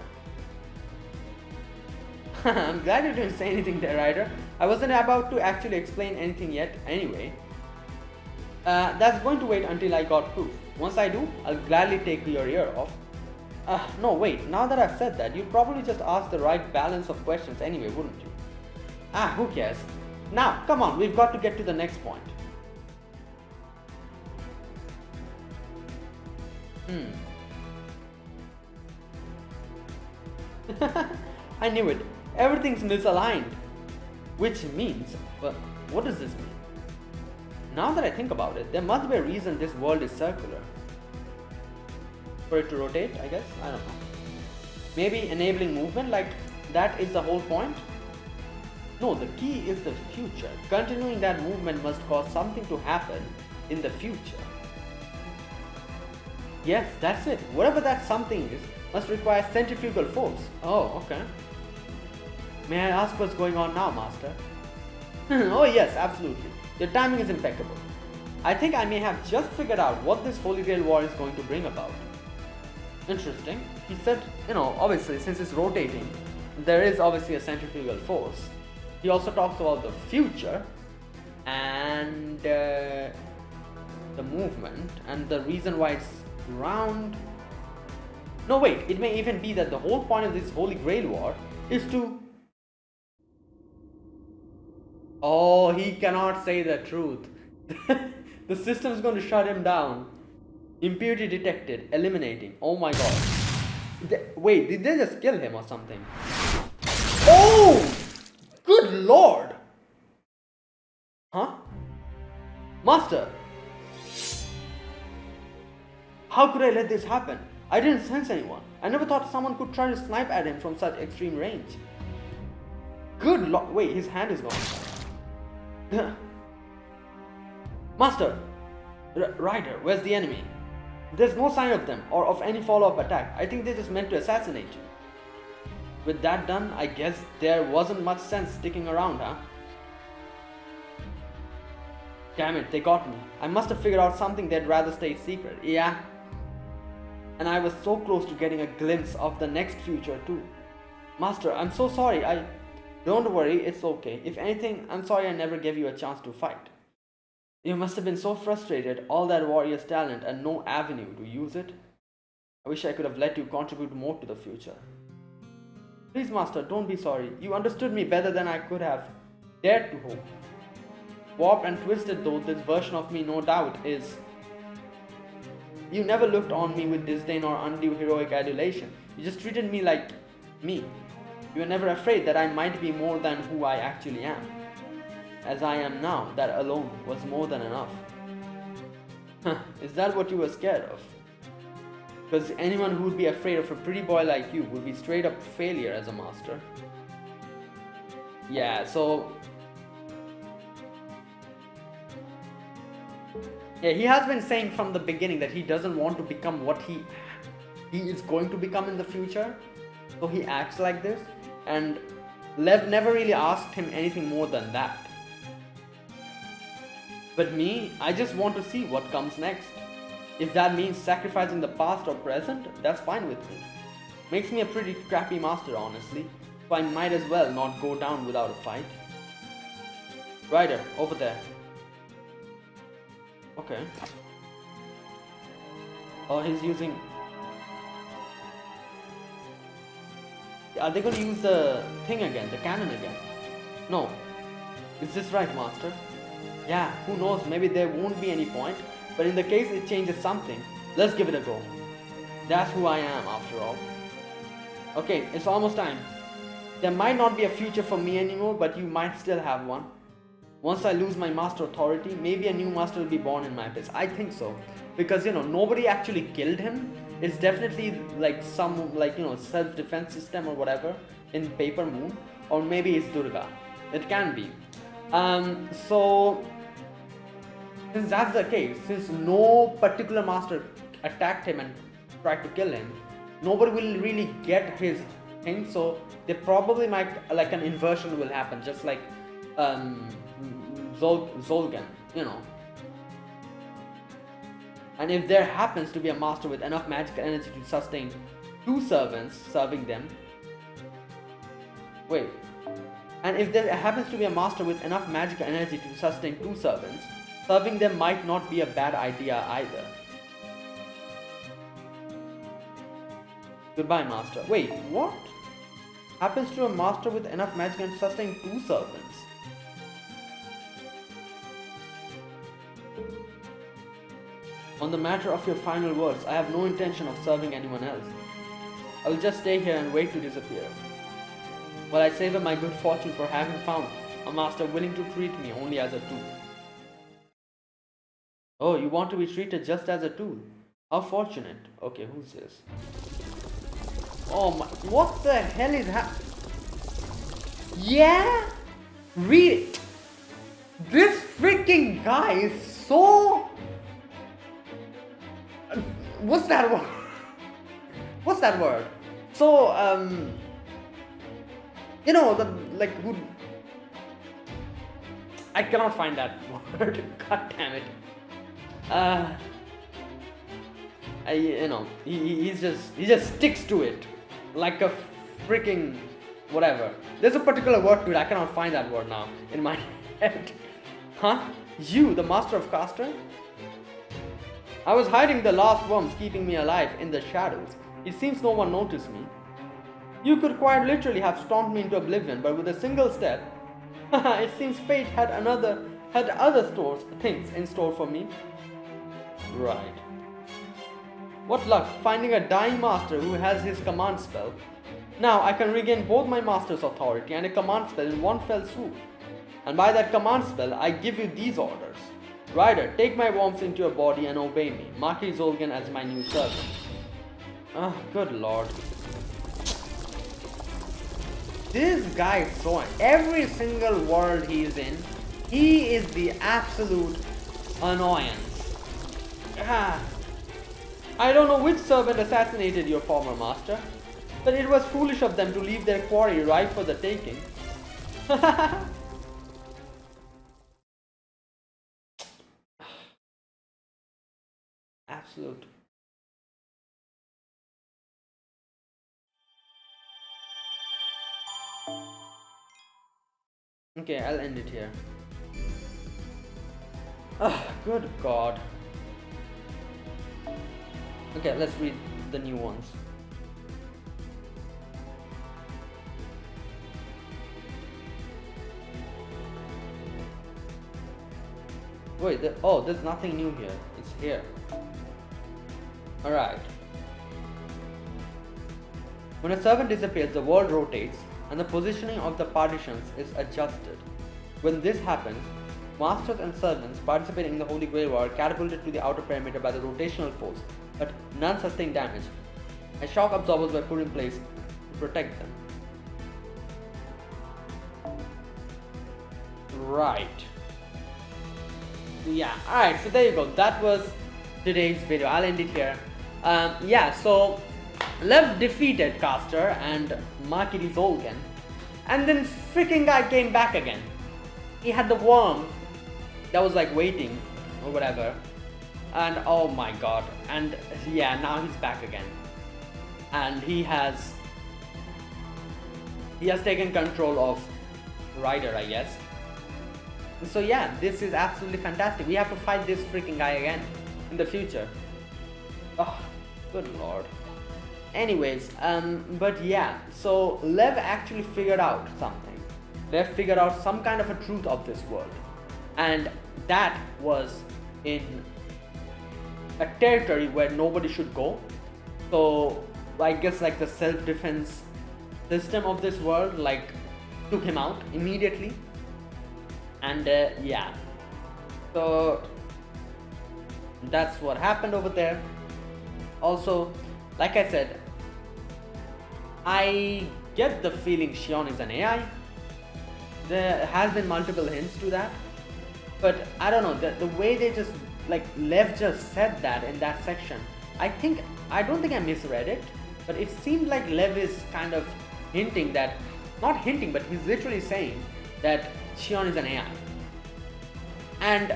I'm glad you didn't say anything there, Ryder. I wasn't about to actually explain anything yet anyway. That's going to wait until I got proof. Once I do, I'll gladly take your ear off. No, wait, now that I've said that, you'd probably just ask the right balance of questions anyway, wouldn't you? Who cares? Now, come on, we've got to get to the next point. I knew it. Everything's misaligned. Which means, well, what does this mean? Now that I think about it, there must be a reason this world is circular. For it to rotate, I guess? I don't know. Maybe enabling movement, like that is the whole point? No, the key is the future. Continuing that movement must cause something to happen in the future. Yes, that's it. Whatever that something is, must require centrifugal force. Oh, okay. May I ask what's going on now, Master? Oh yes, absolutely. Your timing is impeccable. I think I may have just figured out what this Holy Grail War is going to bring about. Interesting. He said, obviously since it's rotating, there is obviously a centrifugal force. He also talks about the future and the movement and the reason why it's round. No, wait, it may even be that the whole point of this Holy Grail War is to... Oh, he cannot say the truth. The system is going to shut him down. Impurity detected, eliminating. Oh my god. Wait, did they just kill him or something? Oh! Good lord! Huh? Master! How could I let this happen? I didn't sense anyone. I never thought someone could try to snipe at him from such extreme range. Good lord. Wait, his hand is gone. Master! Ryder, where's the enemy? There's no sign of them or of any follow-up attack. I think they just meant to assassinate you. With that done, I guess there wasn't much sense sticking around, huh? Damn it, they got me. I must have figured out something they'd rather stay secret. Yeah. And I was so close to getting a glimpse of the next future too. Master, I'm so sorry. Don't worry, it's okay. If anything, I'm sorry I never gave you a chance to fight. You must have been so frustrated, all that warrior's talent and no avenue to use it. I wish I could have let you contribute more to the future. Please, Master, don't be sorry. You understood me better than I could have dared to hope. Warped and twisted though this version of me no doubt is, you never looked on me with disdain or undue heroic adulation. You just treated me like me. You were never afraid that I might be more than who I actually am. As I am now, that alone was more than enough. Is that what you were scared of? Because anyone who would be afraid of a pretty boy like you would be straight up failure as a master. Yeah, so... Yeah, he has been saying from the beginning that he doesn't want to become what he is going to become in the future. So he acts like this. And Lev never really asked him anything more than that. But me, I just want to see what comes next. If that means sacrificing the past or present, that's fine with me. Makes me a pretty crappy master, honestly. So I might as well not go down without a fight. Ryder, over there. Okay. Oh, he's using... Are they going to use the thing again, the cannon again? No. Is this right, Master? Yeah, who knows, maybe there won't be any point, but in the case it changes something, let's give it a go. That's who I am, after all. Okay, it's almost time. There might not be a future for me anymore, but you might still have one. Once I lose my master authority, maybe a new master will be born in my place. I think so. Because, nobody actually killed him. It's definitely like some, self-defense system or whatever in Paper Moon. Or maybe it's Durga. It can be. So, since that's the case, since no particular master attacked him and tried to kill him, nobody will really get his thing, so they probably might, like, an inversion will happen, just like Zolgan, you know. And if there happens to be a master with enough magical energy to sustain 2 servants serving them, wait, and if there happens to be a master with enough magical energy to sustain 2 servants, serving them might not be a bad idea either. Goodbye, master. Wait, what? Happens to a master with enough magic and sustain 2 servants? On the matter of your final words, I have no intention of serving anyone else. I will just stay here and wait to disappear, while I savor my good fortune for having found a master willing to treat me only as a tool. Oh, you want to be treated just as a tool? How fortunate. Okay, who's this? Oh my, what the hell is happening? Yeah? Read it. This freaking guy is so... What's that word? What's that word? So, you know, the, like, who... I cannot find that word. God damn it. You know, he just sticks to it like a freaking whatever. There's a particular word to it. I cannot find that word now in my head. Huh? You, the master of caster? I was hiding the last worms keeping me alive in the shadows. It seems no one noticed me. You could quite literally have stomped me into oblivion, but with a single step, it seems fate had other things in store for me. Right. What luck finding a dying master who has his command spell. Now I can regain both my master's authority and a command spell in one fell swoop. And by that command spell, I give you these orders. Rider, take my worms into your body and obey me. Marquis Zolgan as my new servant. Ah, good lord. This guy is so... Every single world he is in, he is the absolute annoyance. I don't know which servant assassinated your former master, but it was foolish of them to leave their quarry ripe for the taking. Absolute. Okay, I'll end it here. Ah, good god. Okay, let's read the new ones. Wait, oh, there's nothing new here. It's here. Alright. When a servant disappears, the world rotates and the positioning of the partitions is adjusted. When this happens, masters and servants participating in the Holy Grail are catapulted to the outer perimeter by the rotational force, but none sustain damage, and shock absorbers were put in place to protect them. Right. Yeah, alright, so there you go. That was today's video. I'll end it here. Yeah, so Lev defeated Caster and Marquis Zolgan, and then freaking guy came back again. He had the worm that was like waiting or whatever, and oh my god, and yeah, now he's back again, and he has taken control of Ryder, I guess. So yeah, this is absolutely fantastic. We have to fight this freaking guy again in the future. Oh, good lord. Anyways, but yeah, so Lev actually figured out something. Lev figured out some kind of a truth of this world, and that was in a territory where nobody should go. So I guess like the self-defense system of this world like took him out immediately. And yeah, so that's what happened over there. Also, like I said, I get the feeling Shion is an AI. There has been multiple hints to that, but I don't know, the way they just, like Lev just said that in that section, I don't think I misread it. but it seemed like Lev is kind of hinting that, not hinting, but he's literally saying that Shion is an AI. And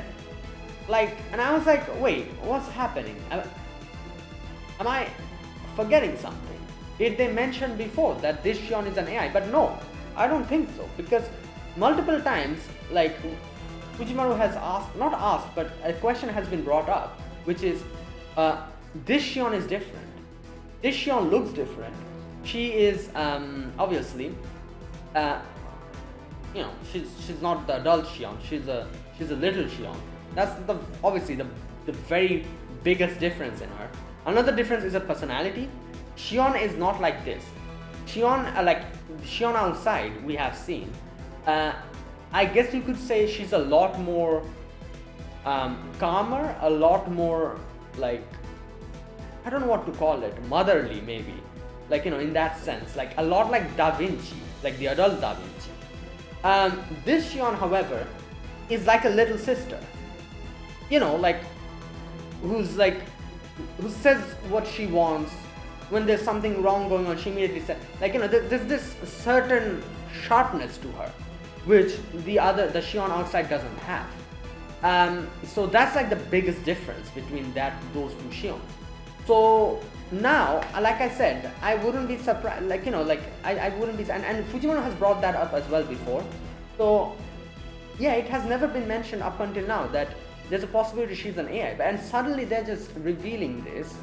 I was like, wait, what's happening? Am I forgetting something? Did they mention before that this Shion is an AI? But no, I don't think so, because multiple times, like, Fujimaru has not asked, but a question has been brought up, which is, this Shion is different. This Shion looks different. She is obviously, she's not the adult Shion. She's a little Shion. That's obviously the very biggest difference in her. Another difference is her personality. Shion is not like this. Shion, Shion outside, we have seen. I guess you could say she's a lot more calmer, a lot more like, I don't know what to call it, motherly maybe. Like, in that sense, like a lot like Da Vinci, like the adult Da Vinci. This Shion, however, is like a little sister. Who says what she wants. When there's something wrong going on, she immediately says, there's this certain sharpness to her, which the Shion outside doesn't have. So that's like the biggest difference between those two Shions. So now, like I said, I wouldn't be surprised, I wouldn't be, and Fujimaru has brought that up as well before. So yeah, it has never been mentioned up until now that there's a possibility she's an AI, and suddenly they're just revealing this.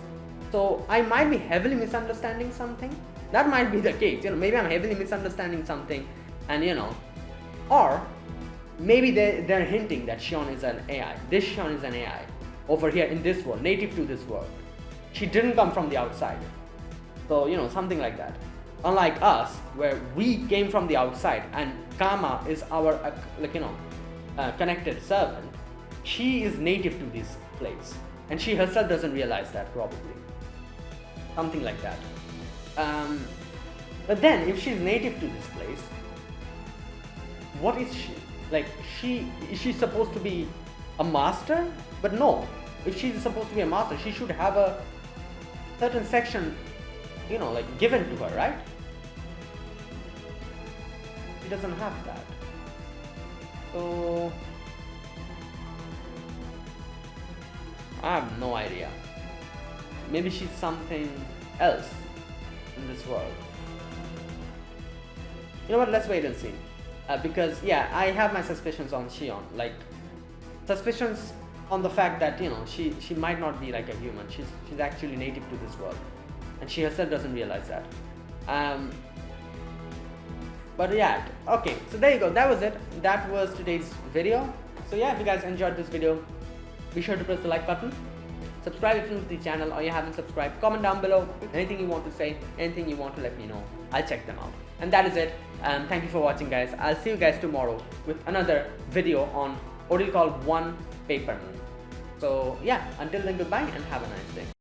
So I might be heavily misunderstanding something. That might be the case. Maybe I'm heavily misunderstanding something, and or maybe they're hinting that Shion is an AI. This Shion is an AI over here in this world, native to this world. She didn't come from the outside. So something like that. Unlike us, where we came from the outside, and Kama is our connected servant. She is native to this place, and she herself doesn't realize that, probably. Something like that. But then, if she's native to this place, what is she? Is she supposed to be a master? But no, if she's supposed to be a master, she should have a certain section, given to her, right? She doesn't have that. So I have no idea. Maybe she's something else in this world. You know what? Let's wait and see. Because yeah, I have my suspicions on Shion. Suspicions on the fact that she might not be like a human. She's actually native to this world, and she herself doesn't realize that. But yeah, okay. So there you go. That was it. That was today's video. So yeah, if you guys enjoyed this video, be sure to press the like button. Subscribe if you're new to the channel or you haven't subscribed. Comment down below anything you want to say, anything you want to let me know. I'll check them out. And that is it. Thank you for watching, guys. I'll see you guys tomorrow with another video on Ordeal called OC1 Paper Moon. So yeah, until then, goodbye and have a nice day.